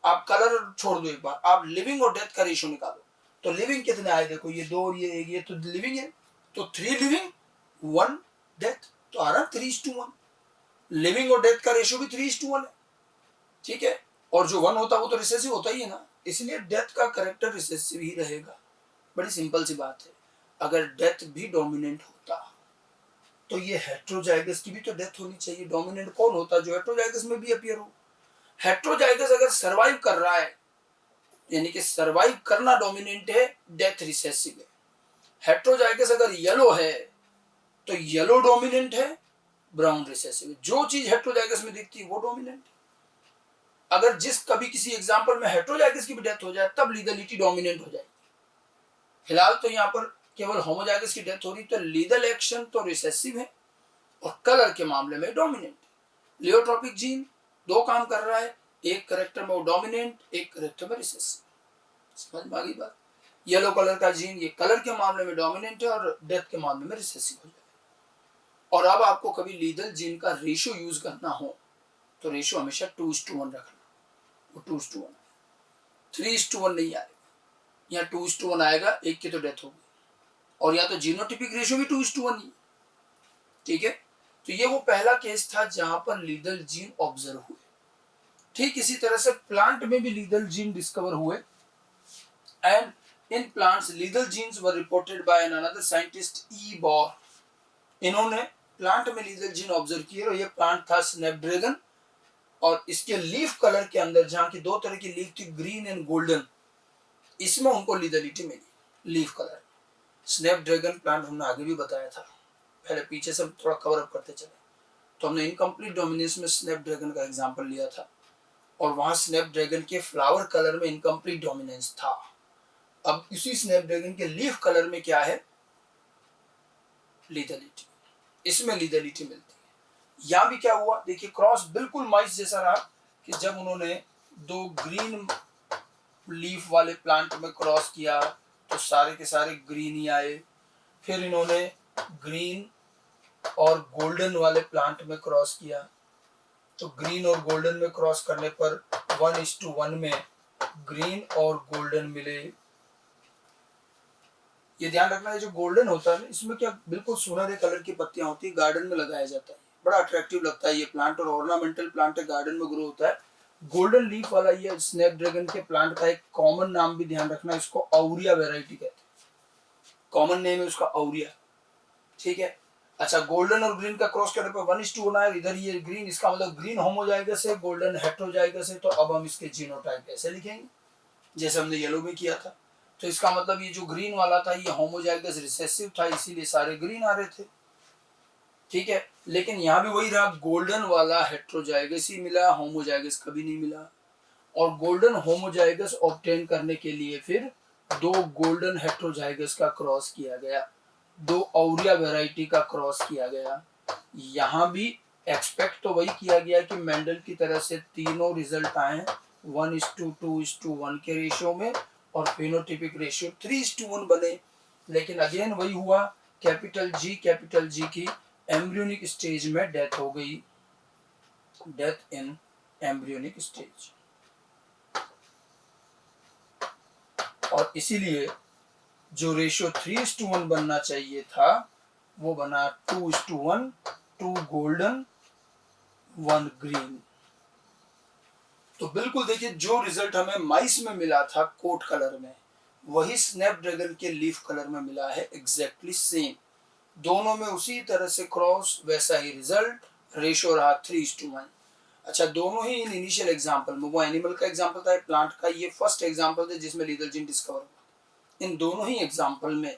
आप कलर छोड़ दो, एक बार आप लिविंग और डेथ का रेशियो निकालो तो लिविंग कितने आए? देखो ये दो और ये तो लिविंग है, तो 3 लिविंग 1 डेथ, तो आ रहा 3:1। लिविंग और डेथ का रेशियो भी 3:1 है, ठीक है। और जो 1 होता है वो तो रिसेसिव होता ही है ना, इसलिए डेथ का कैरेक्टर रिसेसिव ही रहेगा। बड़ी सिंपल सी बात है। अगर डेथ भी डोमिनेंट होता तो ये हेट्रोजाइगस की भी तो डेथ होनी चाहिए। डोमिनेंट कौन होता? जो हेट्रोजाइगस में भी अपीयर हो। हेट्रोजाइगस अगर सरवाइव कर रहा है, यानी कि सरवाइव करना डोमिनेंट है, डेथ रिसेसिव है। हेट्रोजाइगस अगर येलो है तो येलो डोमिनेंट है, ब्राउन रिसेसिव है। जो चीज हेट्रोजाइगस में दिखती है वो डोमिनेंट है। अगर कभी किसी एग्जांपल में हेट्रोजाइगस की भी डेथ हो जाए तब लीगलिटी डोमिनेंट हो जाएगी। फिलहाल तो यहाँ पर केवल होमोजाइगस की डेथ हो रही, तो लीगल एक्शन तो रिसेसिव है और कलर के मामले में डोमिनेंट है। लियोट्रोपिक जीन दो काम कर रहा है, एक करेक्टर में वो डोमिनेंट, एक करेक्टर में रिसेसिव। समझ में आ गई बात? येलो कलर का जीन ये कलर के मामले में डोमिनेंट है और डेथ के मामले में रिसेसिव हो जाएगा। और अब आपको कभी लीगल जीन का रेशियो यूज करना हो तो रेशियो हमेशा 2:1 रखना। वो 2:1 है, 3:1 नहीं आएगा। यहाँ 2:1 आएगा, एक की तो डेथ होगी। और या तो जीनोटिपिक रेशियो भी 2:1 ही, ठीक है। तो ये वो पहला केस था जहां पर लीगल जीन ऑब्जर्व हुए। ठीक इसी तरह से प्लांट में भी लीगल जीन डिस्कवर हुए, and in plants lethal genes were reported by an another scientist E Baur. इन्होंने प्लांट में लीगल जीन ऑब्जर्व किए और ये प्लांट था स्नैपड्रैगन। और इसके लीफ कलर के अंदर जहां की दो तरह की लीफ थी, ग्रीन एंड गोल्डन, इसमें उनको लीगलिटी मिली लीफ कलर। स्नैपड्रैगन प्लांट हमने आगे भी बताया था, पहले पीछे से थोड़ा कवर अप करते चले। तो हमने इनकम्प्लीट डोमिनेंस में स्नैपड्रैगन का एग्जांपल लिया था और वहां स्नैपड्रैगन के फ्लावर कलर में इनकम्प्लीट डोमिनेंस था। अब इसी स्नैपड्रैगन के लीफ कलर में क्या है? लीगलिटी। इसमें लीगलिटी मिलती है। यहां भी क्या हुआ देखिए, क्रॉस बिल्कुल माइस जैसा रहा कि जब उन्होंने दो ग्रीन लीफ वाले प्लांट में क्रॉस किया तो सारे के सारे ग्रीन ही आए। फिर इन्होंने ग्रीन और गोल्डन वाले प्लांट में क्रॉस किया तो ग्रीन और गोल्डन में क्रॉस करने पर 1:1 में ग्रीन और गोल्डन मिले। ये ध्यान रखना है, जो गोल्डन होता है इसमें क्या बिल्कुल सुनहरे कलर की पत्तियां होती है, गार्डन में लगाया जाता है, बड़ा अट्रैक्टिव लगता है ये प्लांट और ऑर्नामेंटल प्लांट है, गार्डन में ग्रो होता है। गोल्डन लीफ वाला ये स्नैपड्रैगन के प्लांट का एक कॉमन नाम भी ध्यान रखना, इसको औरिया वेराइटी कहते हैं। कॉमन नेम है उसका औरिया, ठीक है। अच्छा, गोल्डन और ग्रीन का क्रॉस करने पर 1:1 आया, इधर ये ग्रीन, इसका मतलब ग्रीन होमोजाइगस है, गोल्डन हेट्रोजाइगस है। तो अब हम इसके जीनोटाइप कैसे लिखेंगे? जैसे हमने येलो में किया था। तो इसका मतलब ये जो ग्रीन वाला था ये होमोजाइगस रिसेसिव था, इसीलिए सारे ग्रीन आ रहे थे, ठीक है। लेकिन यहाँ भी वही रहा, गोल्डन वाला हेट्रोजाइगस ही मिला, होमोजाइगस कभी नहीं मिला। और गोल्डन होमोजाइगस ऑब्टेन करने के लिए फिर दो गोल्डन हेट्रोजाइगस का क्रॉस किया गया, दो औरिया वैरायटी का क्रॉस किया गया। यहाँ भी एक्सपेक्ट तो वही किया गया कि मेंडल की तरह से तीनों रिजल्ट आए 1:2:1 के रेशियो में और फेनोटिपिक रेशियो 3:1 बने। लेकिन अगेन वही हुआ, कैपिटल जी की एम्ब्रियोनिक स्टेज में डेथ हो गई, डेथ इन एम्ब्रियोनिक स्टेज। और इसीलिए जो रेशियो 3:1 बनना चाहिए था वो बना 2:1, 2 गोल्डन 1 ग्रीन। तो बिल्कुल देखिए, जो रिजल्ट हमें माइस में मिला था कोट कलर में, वही स्नैपड्रैगन के लीफ कलर में मिला है, एग्जैक्टली सेम। दोनों में उसी तरह से क्रॉस, वैसा ही रिजल्ट, रेशियो रहा 3:1। अच्छा, दोनों ही इन इनिशियल एग्जांपल में, वो एनिमल का एग्जांपल था, प्लांट का ये फर्स्ट एग्जांपल था जिसमें लीथल जीन डिस्कवर हुआ। इन दोनों ही एग्जांपल में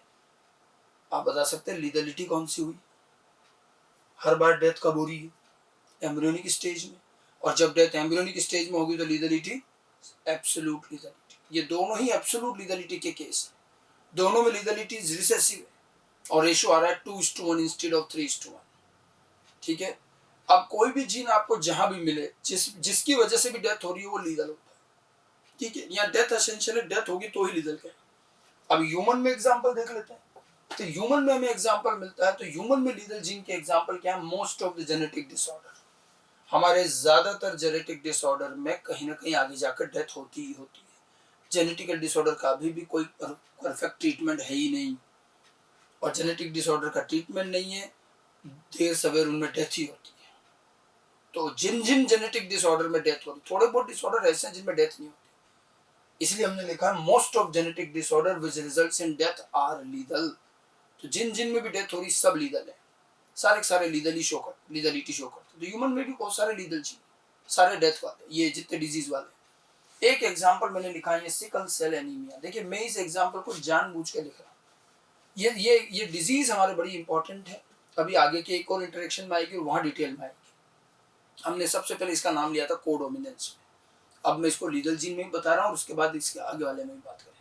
आप बता सकते हैं लीथलिटी कौन सी हुई? हर बार डेथ कब हो रही है? एम्ब्रियोनिक स्टेज में। और जब डेथ एम्ब्रियोनिक स्टेज में होगी तो लीथलिटी एब्सोल्यूट लीथलिटी। ये दोनों ही एब्सोल्यूट लीथलिटी के केस हैं। दोनों में लीथलिटी रिसेसिव है और रेशियो आ रहा है 2:1 इंस्टेड ऑफ 3:1। ठीक है, अब कोई भी जीन आपको जहां भी मिले, जिसकी वजह से भी डेथ हो रही है, वो लीगल होता है। ठीक है, यहाँ डेथ एसेंशियल है, डेथ होगी तो ही लीगल है। अब ह्यूमन में एग्जांपल देख लेते हैं। तो ह्यूमन में हमें एग्जांपल मिलता है, तो ह्यूमन में लीगल जीन के एग्जांपल क्या है? Most of the genetic disorder, हमारे ज्यादातर जेनेटिक डिसऑर्डर में कहीं ना कहीं आगे जाकर डेथ होती ही होती है। जेनेटिकल डिसऑर्डर का अभी भी कोई परफेक्ट ट्रीटमेंट है ही नहीं, और जेनेटिक डिसऑर्डर का ट्रीटमेंट नहीं है, देर सवेर उनमें डेथ ही होती है। तो जिन जिन जेनेटिक डिसऑर्डर में डेथ होती, थोड़े बहुत डिसऑर्डर ऐसे हैं जिनमें डेथ नहीं होती, इसलिए हमने लिखा है most of genetic disorder which results in death are legal. तो जिन जिन में भी डेथ हो रही सब लीगल है, सारे सारे लीगलिटी शो करते। तो ह्यूमन में भी बहुत सारे लीगल जी, सारे डेथ वाले, ये जितने डिजीज वाले। एक एग्जांपल मैंने लिखा है, ये सिकल सेल एनीमिया। देखिए, मैं इस एग्जांपल को जानबूझ के लिख रहा हूँ। ये डिजीज हमारे बड़ी इंपॉर्टेंट है, अभी आगे के एक और इंटरेक्शन में आएगी और वहां डिटेल में आएगी। हमने सबसे पहले इसका नाम लिया था कोडोमिनेंस में, अब मैं इसको लीगल जीन में भी बता रहा हूँ और उसके बाद इसके आगे वाले में भी बात करें।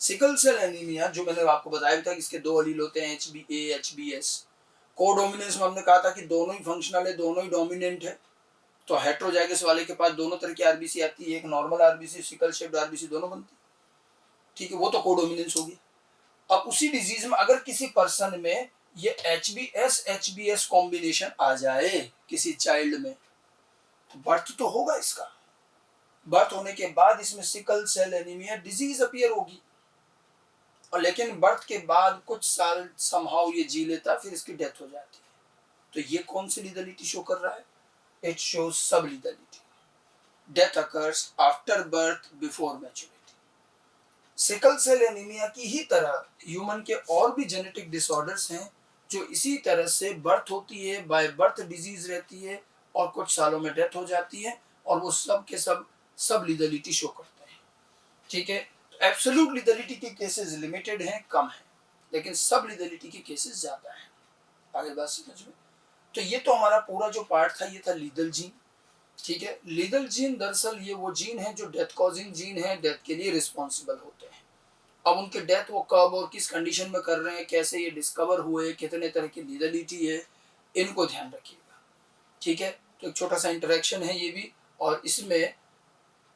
सिकल सेल एनीमिया, जो मैंने आपको बताया भी था कि इसके दो अलील होते हैं, HbA HbS। कोडोमिनेंस में हमने कहा था कि दोनों ही फंक्शनल है, दोनों ही डोमिनेंट है। तो हेट्रोजाइगस वाले के पास दोनों तरह की आरबीसी आती है, एक normal RBC, sickle shaped RBC, दोनों बनती है। ठीक है, वो तो कोडोमिनेंस हो गया। अब उसी डिजीज में अगर किसी पर्सन में ये HbS HbS कॉम्बिनेशन आ जाए किसी चाइल्ड में, तो बर्थ तो होगा इसका। बर्थ होने के बाद इसमें sickle cell anaemia disease appear होगी, और लेकिन बर्थ के बाद कुछ साल समहाउ ये जी लेता, फिर इसकी डेथ हो जाती है। तो ये कौन सी लीगलिटी शो कर रहा है? It shows sub legality. Death occurs after birth before maturity. Sickle cell anaemia की ही तरह ह्यूमन के और भी जेनेटिक डिसऑर्डर्स हैं जो इसी तरह से बर्थ होती है, बाय बर्थ डिजीज रहती है और कुछ सालों में डेथ हो जाती है, और वो सब के सब लीगलिटी शो करते हैं। ठीक है, एब्सोल्यूट लीगलिटी के केसेस लिमिटेड हैं, कम हैं, लेकिन सब लीगलिटी के केसेस ज्यादा हैं। आगे बात समझ में? तो ये तो हमारा पूरा जो पार्ट था, ये था लीगल जीन। ठीक है, लीगल जीन दरअसल ये वो जीन है जो डेथ कॉजिंग जीन है, डेथ के लिए रिस्पॉन्सिबल होते हैं। अब उनके डेथ वो कब और किस कंडीशन में कर रहे हैं, कैसे ये डिस्कवर हुए, कितने तरह की लीगलिटी है, इनको ध्यान रखिएगा। ठीक है, तो एक छोटा सा इंटरेक्शन है ये भी, और इसमें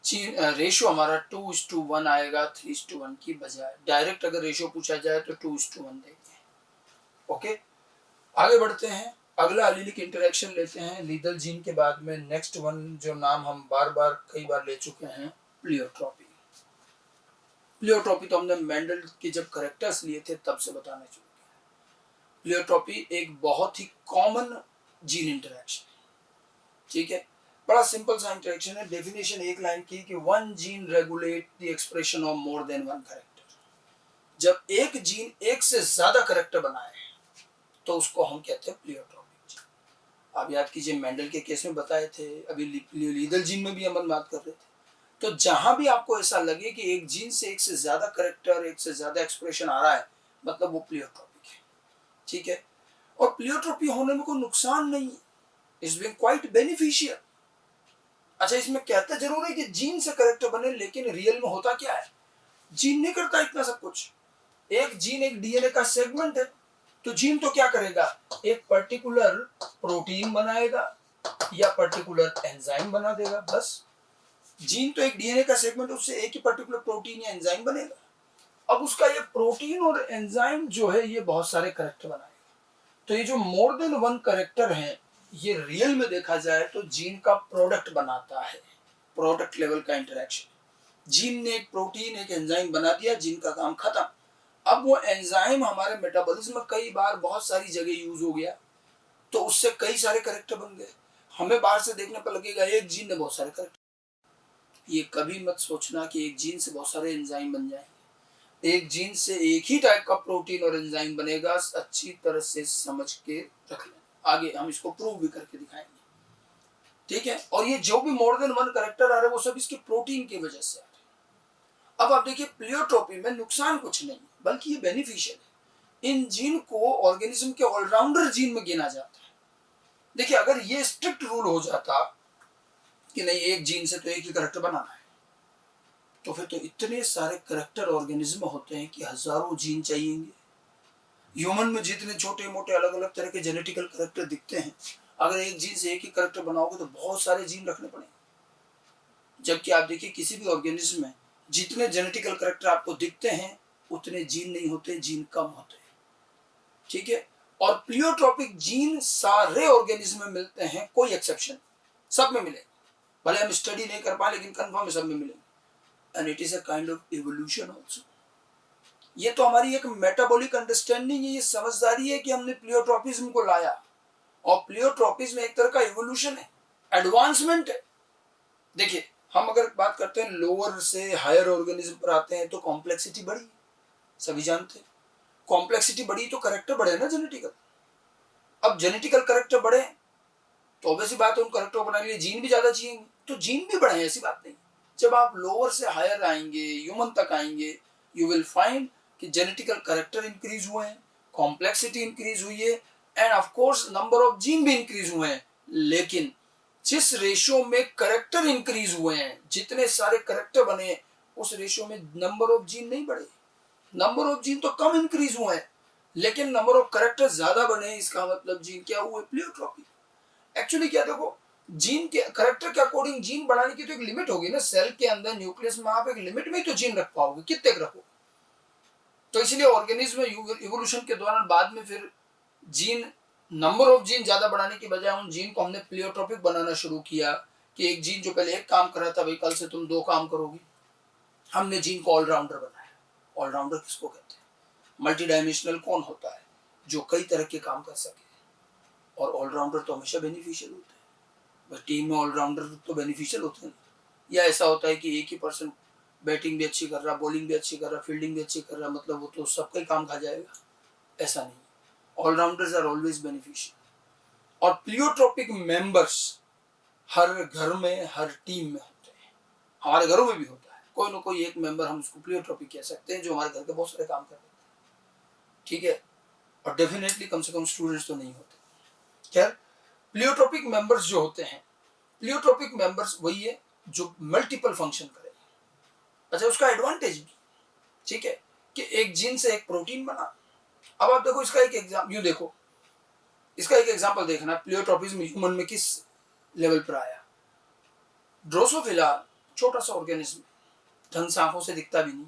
रेशियो हमारा 2:1 आएगा 3:1 की बजाय। डायरेक्ट अगर रेशियो पूछा जाए तो 2:1 देंगे। ओके, आगे बढ़ते हैं, अगला एलीलिक इंटरेक्शन लेते हैं लीगल जीन के बाद में। नेक्स्ट वन जो नाम हम बार बार कई बार ले चुके हैं, प्लियोट्रॉपी। प्लियोट्रॉपी तो हमने मेंडल के जब करेक्टर्स लिए थे तब से बताने शुरू किया। प्लियोट्रॉपी एक बहुत ही कॉमन जीन इंटरेक्शन है। ठीक है, बड़ा सिंपल सा इंटरेक्शन है। डेफिनेशन एक लाइन की कि one gene regulate the expression of more than one character. जब एक जीन एक से ज्यादा कैरेक्टर बनाए तो उसको हम कहते हैं प्लियोट्रॉपिक जीन। आप याद कीजिए, मेंडल के केस में बताए थे, अभी लीगल जीन में भी हम बात कर रहे थे। तो जहां भी आपको ऐसा लगे कि एक जीन से एक से ज्यादा कैरेक्टर, एक से ज्यादा एक्सप्रेशन आ रहा है, मतलब वो प्लियोट्रॉपिक है। ठीक है, और प्लियोट्रॉपी होने में कोई नुकसान नहीं है, इट्स बीइंग क्वाइट बेनिफिशियल। अच्छा, इसमें कहते जरूर है कि जीन से कैरेक्टर बने, लेकिन रियल में होता क्या है? जीन नहीं करता इतना सब कुछ। एक जीन एक डीएनए का सेगमेंट है, तो जीन तो क्या करेगा? एक पर्टिकुलर प्रोटीन बनाएगा या पर्टिकुलर एंजाइम बना देगा, बस। जीन तो एक डीएनए का सेगमेंट, उससे एक ही पर्टिकुलर प्रोटीन या एंजाइम बनेगा। अब उसका ये प्रोटीन और एंजाइम जो है ये बहुत सारे करेक्टर बनाएगा। तो ये जो मोर देन वन करेक्टर है ये रियल में देखा जाए तो जीन का प्रोडक्ट बनाता है, प्रोडक्ट लेवल का इंटरेक्शन। जीन ने एक प्रोटीन एक एंजाइम बना दिया, जीन का काम खत्म। अब वो एंजाइम हमारे मेटाबॉलिज्म में कई बार बहुत सारी जगह यूज हो गया तो उससे कई सारे करेक्टर बन गए। हमें बाहर से देखने पर लगेगा एक जीन ने बहुत सारे करेक्टर। ये कभी मत सोचना कि एक जीन से बहुत सारे एंजाइम बन जाएंगे। एक जीन से एक ही टाइप का प्रोटीन और एंजाइम बनेगा। अच्छी तरह से समझ के रख लें, आगे हम इसको प्रूव भी करके दिखाएंगे, ठीक है। और ये जो भी मोर देन वन करेक्टर आ रहे हैं वो सब इसके प्रोटीन की वजह से आ रहे हैं। अब आप देखिए प्लियोट्रोपी में नुकसान कुछ नहीं बल्कि ये बेनिफिशियल है। इन जीन को ऑर्गेनिज्म के ऑलराउंडर जीन में गिना जाता है। देखिए अगर ये स्ट्रिक्ट रूल हो जाता कि नहीं एक जीन से तो एक ही करेक्टर बनाना है तो फिर तो इतने सारे करेक्टर ऑर्गेनिज्म होते हैं कि हजारों जीन चाहिएंगे। ह्यूमन में जितने छोटे मोटे अलग अलग तरह के जेनेटिकल करेक्टर दिखते हैं, अगर एक जीन से एक ही करेक्टर बनाओगे तो बहुत सारे जीन रखने पड़ेंगे। जबकि आप देखिए किसी भी ऑर्गेनिज्म में जितने जेनेटिकल करेक्टर आपको दिखते हैं उतने जीन नहीं होते, जीन कम होते हैं, ठीक है। और प्लियोट्रोपिक जीन सारे ऑर्गेनिज्म में मिलते हैं, कोई एक्सेप्शन सब में मिले। भले हम स्टडी नहीं कर पाए लेकिन कंफर्म सब में मिलेंगे। And it is a kind of evolution also. ये तो हमारी एक मेटाबॉलिक अंडरस्टैंडिंग है, ये समझदारी है कि हमने प्लियोट्रोपिज्म को लाया। और प्लियोट्रोपिज्म एक तरह का इवोल्यूशन है, एडवांसमेंट है। देखिए हम अगर बात करते हैं लोअर से हायर ऑर्गेनिज्म पर आते हैं तो कॉम्प्लेक्सिटी बढ़ी, सभी जानते हैं। कॉम्प्लेक्सिटी बढ़ी तो करेक्टर बढ़े ना जेनेटिकल। अब जेनेटिकल करेक्टर बढ़े तो ऑब्वियसली बात है उन करेक्टर को बनाने के लिए जीन भी ज्यादा चाहिए, तो जीन भी बढ़े, ऐसी बात नहीं। जब आप लोअर से हायर आएंगे, ह्यूमन तक आएंगे, यू विल फाइंड कि जेनेटिकल करेक्टर इंक्रीज हुए हैं, कॉम्प्लेक्सिटी इंक्रीज हुई है end of course number of gene भी इंक्रीज हुए हैं। लेकिन जिस रेशियो में करेक्टर इंक्रीज हुए हैं, जितने सारे करेक्टर बने उस रेशियो में नंबर ऑफ जीन नहीं बढ़े। नंबर ऑफ जीन तो कम इंक्रीज हुए हैं लेकिन नंबर ऑफ करेक्टर ज्यादा बने। इसका मतलब जीन क्या हुए, प्लियोट्रोपी। एक्चुअली क्या देखो, जीन के करेक्टर के अकॉर्डिंग जीन बढ़ाने की तो एक लिमिट होगी ना। सेल के अंदर न्यूक्लियस में आप एक लिमिट में ही तो जीन रख पाओगे, कितने रखो। तो इसलिए ऑर्गेनिज्म इवोल्यूशन के दौरान बाद में फिर जीन नंबर ऑफ जीन ज्यादा बढ़ाने की बजाय उन जीन को हमने प्लियोट्रोपिक बनाना शुरू किया कि एक जीन जो पहले एक काम कर रहा था भाई कल से तुम दो काम करोगी। हमने जीन को ऑलराउंडर बनाया। ऑलराउंडर किसको कहते हैं? मल्टी डायमेंशनल कौन होता है? जो कई तरह के काम कर सके। और ऑलराउंडर तो हमेशा बेनिफिशियल होते हैं। बस टीम में ऑलराउंडर तो बेनिफिशियल होते हैं, या ऐसा होता है कि एक ही पर्सन बैटिंग भी अच्छी कर रहा, बॉलिंग भी अच्छी कर रहा, फील्डिंग भी अच्छी कर रहा, मतलब वो तो सबका ही काम खा जाएगा? ऐसा नहीं। Allrounders are always beneficial. और प्लियोट्रोपिक मेंबर्स हर घर में हर टीम में होते हैं। हमारे घरों में भी होता है कोई ना कोई एक मेंबर, हम उसको प्लियोट्रोपिक कह सकते हैं, जो हमारे घर के बहुत सारे काम कर देते हैं, ठीक है। और डेफिनेटली कम से कम स्टूडेंट्स तो नहीं होते। खैर प्लियोट्रोपिक मेंबर्स जो होते हैं, प्लियोट्रोपिक मेंबर्स वही है जो मल्टीपल फंक्शन करे। अच्छा उसका एडवांटेज भी, ठीक है, कि एक जीन से एक प्रोटीन बना। अब आप देखो इसका एक एग्जाम्पल, यूं देखो इसका एक एग्जांपल देखना, प्लियोट्रोपिज्म ह्यूमन में किस लेवल पर आया। ड्रोसोफिला छोटा सा ऑर्गेनिज्म, ढंग से आंखों से दिखता भी नहीं,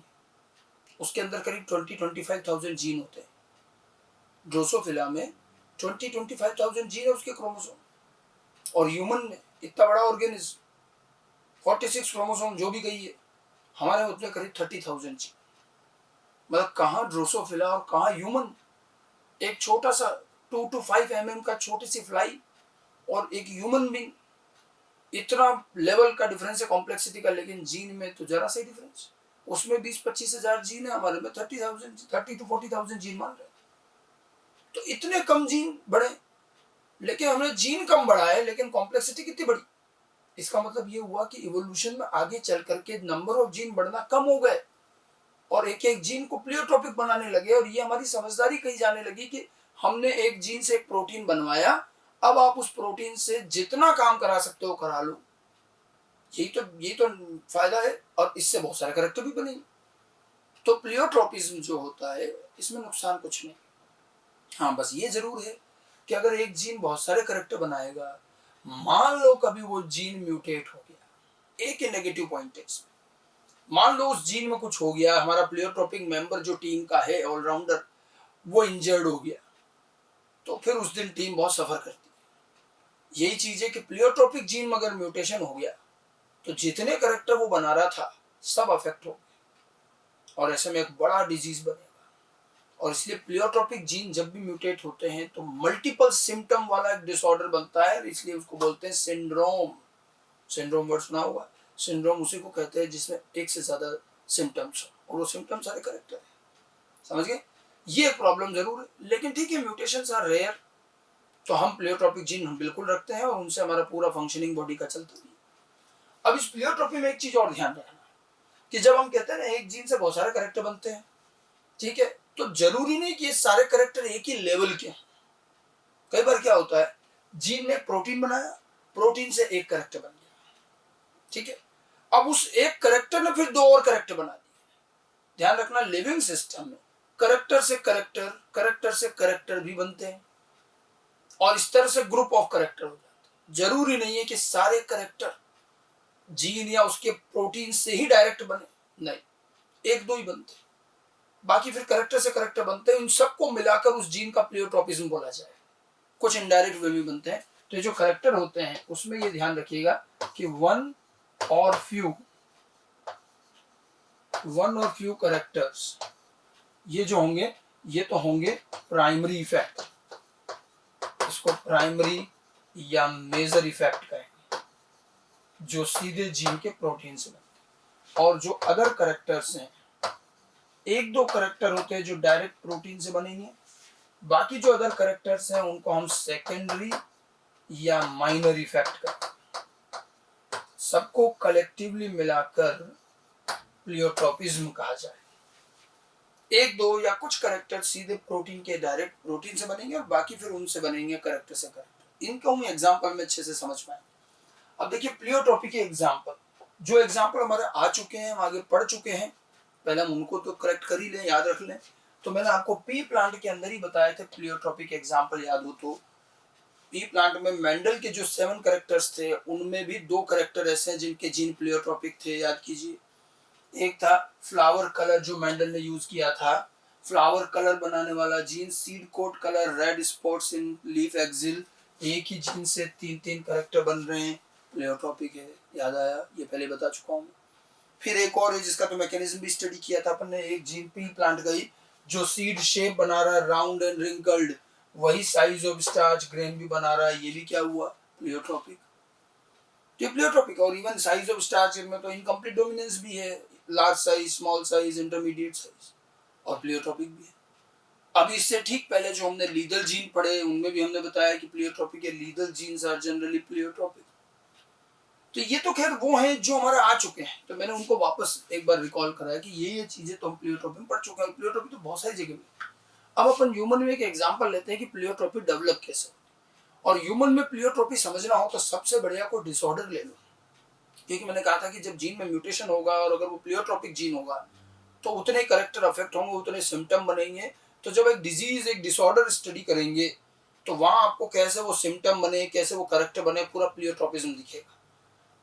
उसके अंदर करीब 20-25,000 जीन होते हैं। ड्रोसोफिला में 20-25,000 जीन है उसके क्रोमोसोम। और ह्यूमन में इतना बड़ा ऑर्गेनिज्म 46 क्रोमोसोम जो भी गई है, हमारे में उतने करीब 30,000 जीन। मतलब कहाँ ड्रोसोफिला और कहाँ ह्यूमन। एक छोटा सा 2 to 5 mm का छोटी सी फ्लाई और एक ह्यूमन बीइंग, इतना लेवल का डिफरेंस है कॉम्प्लेक्सिटी का। लेकिन जीन में तो जरा सा डिफरेंस, उसमें 20-25 हजार जीन है, हमारे में 30 to 40,000 जीन मान रहे हैं। तो इतने कम जीन बढ़े, लेकिन हमने जीन कम बढ़ाए लेकिन कॉम्प्लेक्सिटी कितनी बढ़ी। इसका मतलब ये हुआ कि इवोल्यूशन में आगे चल करके नंबर ऑफ जीन बढ़ना कम हो गए और एक एक जीन को प्लियोट्रोपिक बनाने लगे। और ये हमारी समझदारी कही जाने लगी कि हमने एक जीन से एक प्रोटीन बनवाया, अब आप उस प्रोटीन से जितना काम करा सकते हो करा लो। यही तो फायदा है। और इससे बहुत सारे करेक्टर भी बनेंगे। तो प्लियोट्रोपिज्म जो होता है इसमें नुकसान कुछ नहीं। हाँ बस ये जरूर है कि अगर एक जीन बहुत सारे करेक्टर बनाएगा, मान लो कभी वो जीन म्यूटेट हो गया एक ही नेगेटिव पॉइंट है इसमें, मान लो उस जीन में कुछ हो गया, हमारा प्लेयोट्रोपिक मेंबर जो टीम का है ऑलराउंडर वो इंजर्ड हो गया, तो फिर उस दिन टीम बहुत सफर करती है। यही चीज है कि प्लेयोट्रोपिक जीन में अगर म्यूटेशन हो गया तो जितने करेक्टर वो बना रहा था सब अफेक्ट हो गए और ऐसे में एक बड़ा डिजीज बनेगा। और इसलिए प्लेयोट्रोपिक जीन जब भी म्यूटेट होते हैं तो मल्टीपल सिम्टम वाला एक डिसऑर्डर बनता है, इसलिए उसको बोलते हैं सिंड्रोम। सिंड्रोम वर्ड सुना होगा। सिंड्रोम उसी को कहते हैं जिसमें एक से ज्यादा सिम्टम्स हो और वो सिम्टम्स सारे करेक्टर है। समझ गए? ये एक प्रॉब्लम जरूर है, लेकिन ठीक है, म्यूटेशंस आर रेयर, तो हम प्लेयोट्रोपिक जीन हम बिल्कुल रखते हैं और उनसे हमारा पूरा फंक्शनिंग बॉडी का चलता भी है। अब इस प्लेयोट्रोपी में एक चीज और ध्यान रखना कि जब हम कहते हैं ना एक जीन से बहुत सारे करेक्टर बनते हैं, ठीक है, तो जरूरी नहीं कि ये सारे करेक्टर एक ही लेवल के हैं। कई बार क्या होता है, जीन ने प्रोटीन बनाया, प्रोटीन से एक करेक्टर बन गया, ठीक है, अब उस एक करेक्टर ने फिर दो और करेक्टर बना दिए। ध्यान रखना, लिविंग सिस्टम में करेक्टर से करेक्टर, करेक्टर से करेक्टर भी बनते हैं और इस तरह से ग्रुप ऑफ करेक्टर हो जाते हैं। जरूरी नहीं है कि सारे करेक्टर जीन या उसके प्रोटीन से ही डायरेक्ट बने, नहीं, एक दो ही बनते हैं, बाकी फिर करेक्टर से करेक्टर बनते हैं। उन सबको मिलाकर उस जीन का प्लेयोट्रोपिज्म बोला जाए। कुछ इनडायरेक्ट वे भी बनते हैं। तो ये जो करेक्टर होते हैं उसमें ये ध्यान रखिएगा कि वन और फ्यू करेक्टर्स ये जो होंगे ये तो होंगे प्राइमरी इफेक्ट, इसको प्राइमरी या मेजर इफेक्ट कहेंगे, जो सीधे जीन के प्रोटीन से बनते हैं। और जो अदर करेक्टर्स हैं, एक दो करेक्टर होते हैं जो डायरेक्ट प्रोटीन से बनेंगे, बाकी जो अदर करेक्टर्स हैं उनको हम सेकेंडरी या माइनर इफेक्ट करते हैं। सबको कलेक्टिवली मिलाकर प्लेयोट्रोपिज्म कहा जाए। एक दो या कुछ करेक्टर सीधे प्रोटीन के डायरेक्ट प्रोटीन से बनेंगे और बाकी फिर उनसे बनेंगे करेक्टर से करेक्टर। इनको हम एग्जांपल में अच्छे से समझ पाए। अब देखिए प्लेयोट्रोपी के एग्जांपल, जो एग्जांपल हमारे आ चुके हैं, हम आगे पढ़ चुके हैं, पहले हम उनको तो करेक्ट कर ही लें, याद रख लें। तो मैंने आपको पी प्लांट के अंदर ही बताए थे प्लेयोट्रोपी के एग्जांपल, याद हो तो। पी प्लांट में मेंडल के जो 7 करेक्टर्स थे उनमें भी 2 करेक्टर ऐसे हैं जिनके जीन प्लेयोट्रोपिक थे, याद कीजिए। एक था फ्लावर कलर जो मेंडल ने यूज किया था, फ्लावर कलर बनाने वाला gene, seed coat colour, red spots in leaf axil, एक ही जीन से 3-3 करेक्टर बन रहे हैं, प्लेयोट्रोपिक है, याद आया, ये पहले बता चुका हूँ। फिर एक और है जिसका तो मैकेनिज्म भी स्टडी किया था अपन ने, एक जीन पी प्लांट का ही जो सीड शेप बना रहा है, राउंड एंड रिंकल्ड, वही साइज ऑफ स्टार्च ग्रेन भी बना रहा है, ये भी क्या हुआ, प्लेयोट्रोपिक। प्लेयोट्रोपिक और इवन साइज ऑफ स्टार्च में तो इनकम्प्लीट डोमिनेंस भी है, large size, small size, intermediate size, और प्लेयोट्रोपिक भी है। अब इससे ठीक पहले जो हमने लीदल जीन पढ़े उनमें भी हमने बताया कि प्लेयोट्रोपिक के लीदल जीन्स आर जनरली प्लेयोट्रोपिक। तो ये तो खैर वो हैं जो हमारे आ चुके हैं, तो मैंने उनको वापस एक बार रिकॉल कराया कि ये चीजें तो हम प्लेयोट्रोपी में पढ़ चुके हैं। प्लेयोट्रोपी तो बहुत सारी जगह में। अब अपन ह्यूमन में एक एग्जांपल लेते हैं कि प्लेयोट्रोपी डेवलप कैसे, और ह्यूमन में प्लेयोट्रोपी समझना हो तो सबसे बढ़िया कोई डिसऑर्डर ले लो, क्योंकि मैंने कहा था कि जब जीन में म्यूटेशन होगा और अगर वो प्लेयोट्रोपिक जीन होगा तो उतने करेक्टर अफेक्ट होंगे, उतने सिम्टम बनेंगे। तो जब एक डिजीज, एक डिसऑर्डर स्टडी करेंगे तो वहां आपको कैसे वो सिम्टम बने, कैसे वो करेक्टर बने, पूरा प्लेयोट्रोपिज्म दिखेगा,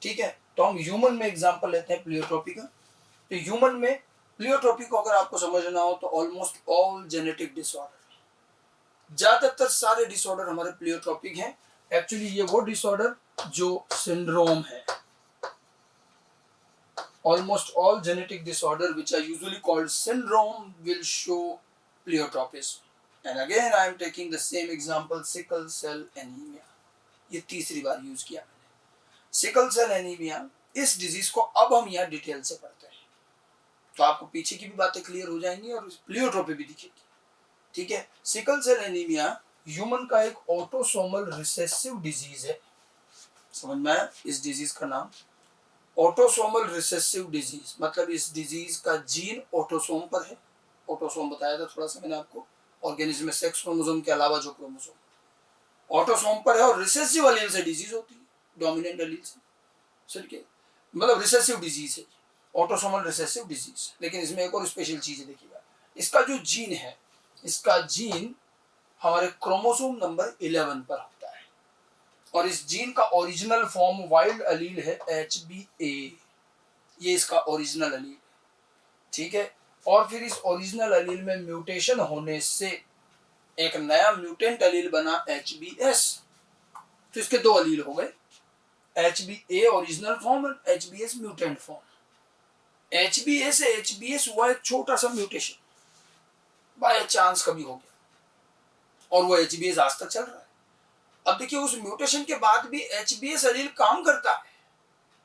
ठीक है। तो हम ह्यूमन में एग्जांपल लेते हैं प्लेयोट्रोपी का। तो ह्यूमन में प्लेयोट्रोपी को अगर आपको समझना हो तो ऑलमोस्ट ऑल जेनेटिक डिसऑर्डर, ज्यादातर सारे डिसऑर्डर हमारे प्लेयोट्रोपिक हैं। एक्चुअली ये वो डिसऑर्डर जो सिंड्रोम है, almost all genetic disorder which are usually called syndrome will show pleiotropism. And again I am taking the same example, sickle cell anemia, ये तीसरी बार यूज किया मैंने। सिकल सेल एनीमिया, इस डिजीज को अब हम यहाँ डिटेल से पढ़ते हैं तो आपको पीछे की भी बातें क्लियर हो जाएंगी और प्लेयोट्रोपी भी दिखेगी, ठीक है। सिकल सेल एनीमिया ह्यूमन का एक ऑटोसोमल रिसेसिव डिजीज है, समझ में आया इस डिजीज का नाम, ऑटोसोमल रिसेसिव डिजीज, मतलब इस डिजीज का जीन ऑटोसोम पर है। ऑटोसोम बताया था थोड़ा सा मैंने आपको, ऑर्गेनिज्म में सेक्स क्रोमोसोम के अलावा जो क्रोमोसोम ऑटोसोम पर है, और रिसेसिव एलील से डिजीज होती है, डोमिनेंट एलील से, ठीक है, मतलब रिसेसिव डिजीज है, ऑटोसोमल रिसेसिव डिजीज। लेकिन इसमें एक और स्पेशल चीज है, देखिएगा इसका जो जीन है, इसका जीन हमारे क्रोमोसोम नंबर 11 पर होता है, और इस जीन का ओरिजिनल फॉर्म वाइल्ड एलील है HBA, ये इसका ओरिजिनल एलील, ठीक है। और फिर इस ओरिजिनल एलील में म्यूटेशन होने से एक नया म्यूटेंट एलील बना HBS। तो इसके दो एलील हो गए, HBA ओरिजिनल फॉर्म और HBS म्यूटेंट फॉर्म। HBA से HBS हुआ एक छोटा सा म्यूटेशन, बाय चांस कभी हो गया, और वो HBS आज तक चल रहा है। अब देखिए उस म्यूटेशन के बाद भी HBS एलील काम करता है।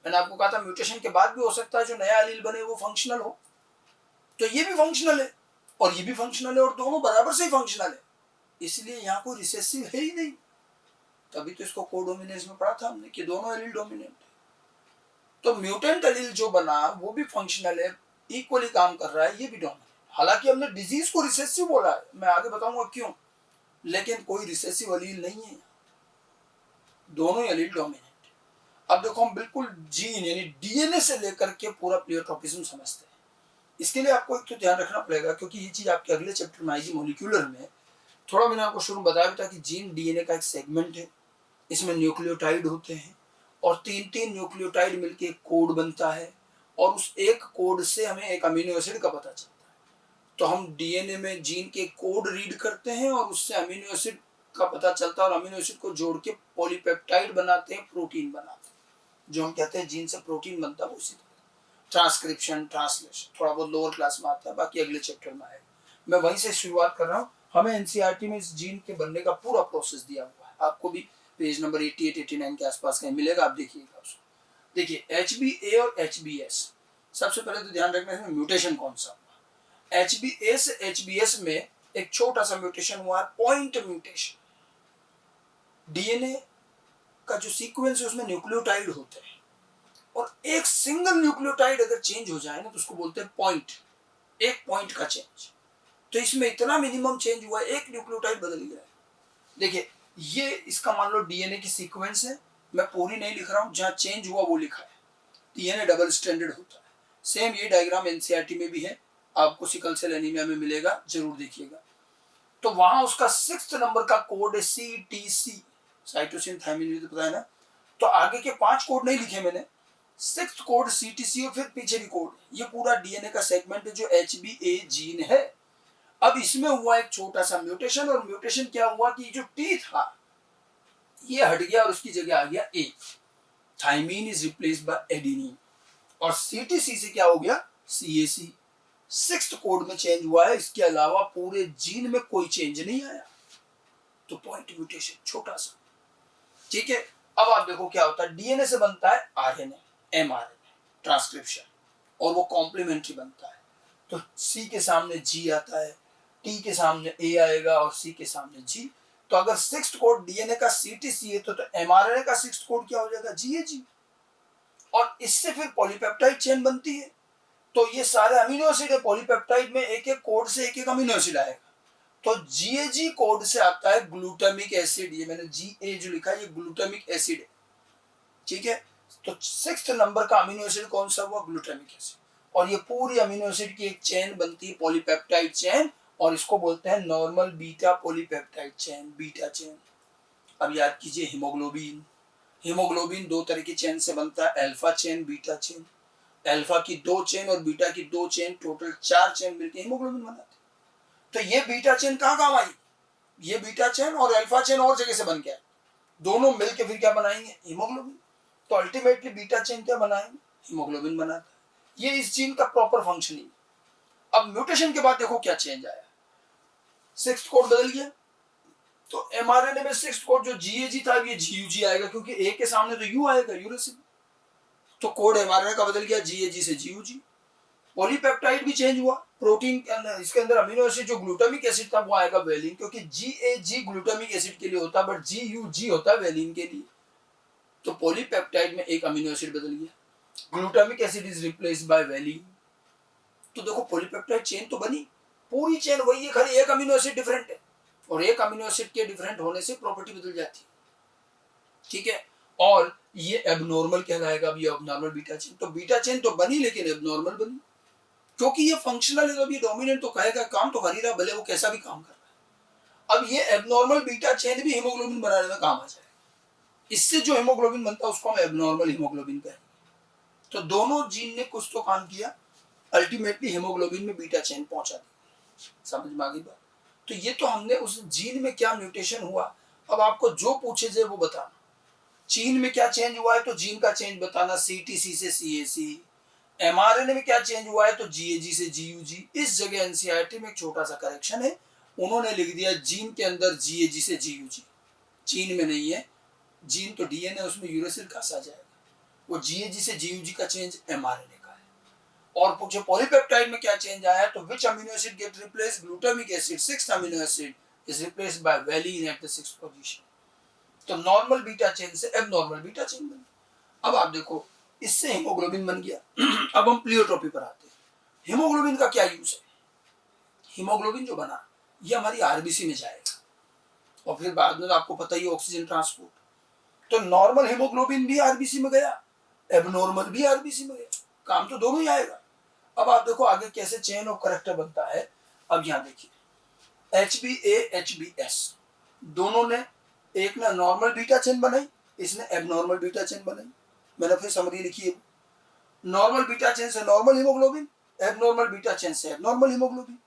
मैंने आपको कहा था म्यूटेशन के बाद भी हो सकता है जो नया एलील बने वो फंक्शनल हो, तो ये भी फंक्शनल है और ये भी फंक्शनल है और दोनों बराबर से ही फंक्शनल है, इसलिए यहाँ कोई रिसेसिव है ही नहीं। तभी तो इसको कोडोमिनेंस में पढ़ा था हमने कि दोनों एलील डोमिनेंट है। तो म्यूटेंट एलील जो बना वो भी फंक्शनल है, इक्वली काम कर रहा है, ये भी डोमिनेंट। हालांकि हमने डिजीज को रिसेसिव बोला है, मैं आगे बताऊंगा क्यों, लेकिन कोई रिसेसिव एलील नहीं है, दोनों एलील डोमिनेंट। अब देखो हम बिल्कुल जीन यानी डीएनए से लेकर के पूरा प्लेयोट्रोपिज्म समझते हैं। इसके लिए आपको एक तो ध्यान रखना पड़ेगा, क्योंकि ये चीज आपके अगले चैप्टर में आएगी मॉलिक्यूलर में। थोड़ा मैंने आपको शुरू में बताया था कि जीन डीएनए का एक सेगमेंट है, इसमें न्यूक्लियोटाइड होते हैं और तीन तीन न्यूक्लियोटाइड मिलके एक कोड बनता है, और उस एक कोड से हमें एक अमीनो एसिड का पता चलता है। तो हम डीएनए में जीन के कोड रीड करते हैं और उससे अमीनो एसिड का पता चलता है, और अमीनो एसिड को जोड़ के पॉलीपेप्टाइड बनाते हैं, प्रोटीन बनाते हैं, जो हम कहते हैं जीन से प्रोटीन बनता है। उसी तरह ट्रांसक्रिप्शन, ट्रांसलेशन थोड़ा बहुत लोअर क्लास में आता है, बाकी अगले चैप्टर में आएगा। मैं वहीं से शुरुआत कर रहा हूँ। हमें एनसीईआरटी में इस जीन के बनने का पूरा प्रोसेस दिया हुआ है, आपको भी पेज नंबर 88-89 के आसपास कहीं मिलेगा, आप देखिएगा उसको। देखिए HBA और HBS, सबसे पहले तो ध्यान रखना है म्यूटेशन कौन सा हुआ। HBA से HBS में एक छोटा सा म्यूटेशन हुआ है, पॉइंट म्यूटेशन। डीएनए का जो सीक्वेंस है उसमें न्यूक्लियोटाइड होते हैं, और एक सिंगल न्यूक्लियोटाइड अगर चेंज हो जाए ना तो उसको बोलते हैं पॉइंट, एक पॉइंट का चेंज। तो इसमें इतना मिनिमम चेंज हुआ है, एक न्यूक्लियोटाइड बदल गया है। देखिए ये इसका मान लो डीएनए की सीक्वेंस है, मैं पूरी नहीं लिख रहा हूं, जहां चेंज हुआ वो लिखा है। डीएनए डबल स्ट्रैंडेड होता है, सेम ये डायग्राम एनसीईआरटी में भी है, आपको सिकल सेल एनीमिया में मिलेगा, जरूर देखिएगा। तो वहां उसका 6th नंबर का कोड है CTC, साइटोसिन थायमिन, तो पता है ना। तो आगे के 5 कोड नहीं लिखे मैंने, 6th कोड CTC और फिर पीछे भी कोड। ये पूरा डीएनए का सेगमेंट है जो HBA जीन है। अब इसमें हुआ एक छोटा सा म्यूटेशन, और म्यूटेशन क्या हुआ कि जो T था ये हट गया और उसकी जगह आ गया A, thymine is replaced by adenine, और CTC से क्या हो गया CAC। 6th कोड में चेंज हुआ है, इसके अलावा पूरे जीन में कोई चेंज नहीं आया। तो पॉइंट म्यूटेशन छोटा सा, ठीक है। अब आप देखो क्या होता है, डीएनए से बनता है आरएनए, mRNA, ट्रांसक्रिप्शन, और वो कॉम्प्लीमेंट्री बनता है। तो C के सामने G आता है, T के सामने A आएगा और C के सामने G। तो अगर 6th कोड डीएनए का CTC है तो mRNA का 6th कोड क्या हो जाएगा GAG, और इससे फिर पॉलीपेप्टाइड चेन बनती है। तो ये सारे अमीनो एसिड है, पॉलीपेप्टाइड में एक एक कोड से एक एक अमीनो एसिड आएगा। तो GAG कोड से आता है ग्लूटामिक एसिड, ये मैंने GA जो लिखा है ये ग्लूटामिक एसिड है, ठीक है। तो 6th नंबर का अमीनो एसिड कौन सा हुआ, ग्लूटामिक एसिड, और ये पूरी अमीनो एसिड की एक चेन बनती है, पॉलीपेप्टाइड चेन, और इसको बोलते हैं normal beta polypeptide chain, beta chain. अब याद कीजिए हीमोग्लोबिन, हीमोग्लोबिन 2 तरह की चेन से बनता है, alpha chain, beta chain. Alpha की 2 चेन और बीटा की 2 चेन, टोटल 4 चेन मिलकर हीमोग्लोबिन बनाते। तो ये बीटा चेन कहाँ काम आई, ये बीटा चेन और अल्फा चेन और जगह से बन गया, दोनों मिलकर फिर क्या बनाएंगे, हीमोग्लोबिन। तो अल्टीमेटली बीटा चेन क्या बनाएंगे, हीमोग्लोबिन बनाता है। ये इस जीन का प्रॉपर फंक्शनिंग। अब म्यूटेशन के बाद देखो क्या चेंज आया, 6th कोड बदल गया। तो mRNA में 6th कोड जो GAG था ये GUG आएगा, क्योंकि A के सामने तो U आएगा, यूरेसिल। तो कोड mRNA का बदल गया, GAG से GUG। पॉलीपेप्टाइड भी चेंज हुआ, प्रोटीन के अंदर, इसके अंदर अमीनो एसिड जो ग्लूटामिक एसिड था वो आएगा वेलिन, क्योंकि GAG ग्लूटामिक एसिड के लिए होता है, बट GUG होता है वेलिन के लिए। तो पॉलीपेप्टाइड में एक अमीनो एसिड बदल गया, glutamic acid is replaced bye valine. तो देखो पॉलीपेप्टाइड चेन तो बनी, पूरी चेन वही है, खाली एक अमीनो एसिड डिफरेंट है, और एक अमीनो एसिड के डिफरेंट होने से प्रॉपर्टी बदल जाती है, ठीक है। और ये एबनॉर्मल कहलाएगा, अब ये एबनॉर्मल बीटा चेन। तो बीटा चेन तो बनी लेकिन एबनॉर्मल बनी, क्योंकि ये फंक्शनल है, तो अब ये डोमिनेंट तो कहेगा, काम तो कर ही रहा, भले वो कैसा भी काम कर रहा है। अब ये एबनॉर्मल बीटा चेन भी हीमोग्लोबिन बनाने में काम आ जाएगा, इससे जो हीमोग्लोबिन बनता है उसको हम एबनॉर्मल हीमोग्लोबिन कहेंगे, तो दोनों जीन ने कुछ तो काम किया, अल्टीमेटली हेमोग्लोबिन में बीटा चेन पहुंचा दी। समझ में आ गई बात? तो ये तो हमने उस जीन में क्या म्यूटेशन हुआ, अब आपको जो पूछे जाए वो बताना। जीन में क्या चेंज हुआ है तो जीन का चेंज बताना, CTC से CAC। mRNA में क्या चेंज हुआ है तो GAG से GUG। इस जगह एनसीईआरटी में एक छोटा सा करेक्शन है, उन्होंने लिख दिया जीन के अंदर GAG से GUG, जीन में नहीं है। जीन तो DNA उसमें यूरेसिल कहा जाएगा, वो GAG से GUG का चेंज mRNA का है। और पूछे पॉलीपेप्टाइड में क्या चेंज आया है तो which amino acid get replace, glutamic acid 6th amino acid is replaced bye valine at the 6th position. तो नॉर्मल बीटा चेन से एबनॉर्मल बीटा चेन बन गया। अब आप देखो, इससे हीमोग्लोबिन बन गया। अब हम प्लियोट्रोपी पर आते हैं। हीमोग्लोबिन का क्या यूज है? हीमोग्लोबिन जो बना ये हमारी आरबीसी में जाएगा, और फिर बाद में आपको पता ही ऑक्सीजन ट्रांसपोर्ट। तो नॉर्मल हीमोग्लोबिन भी आरबीसी में गया, एबनॉर्मल भी आरबीसी में गया, काम तो दोनों ही आएगा। अब आप देखो आगे कैसे चेन ऑफ करैक्टर बनता है। अब यहाँ देखिए, HbA HbS दोनों ने, एक ने नॉर्मल बीटा चेन बनाई, इसने एबनॉर्मल बीटा चेन बनाई। मैंने फिर समरी लिखी है, नॉर्मल बीटा चेन से normal haemoglobin, abnormal beta chain से एबनॉर्मल हीमोग्लोबिन।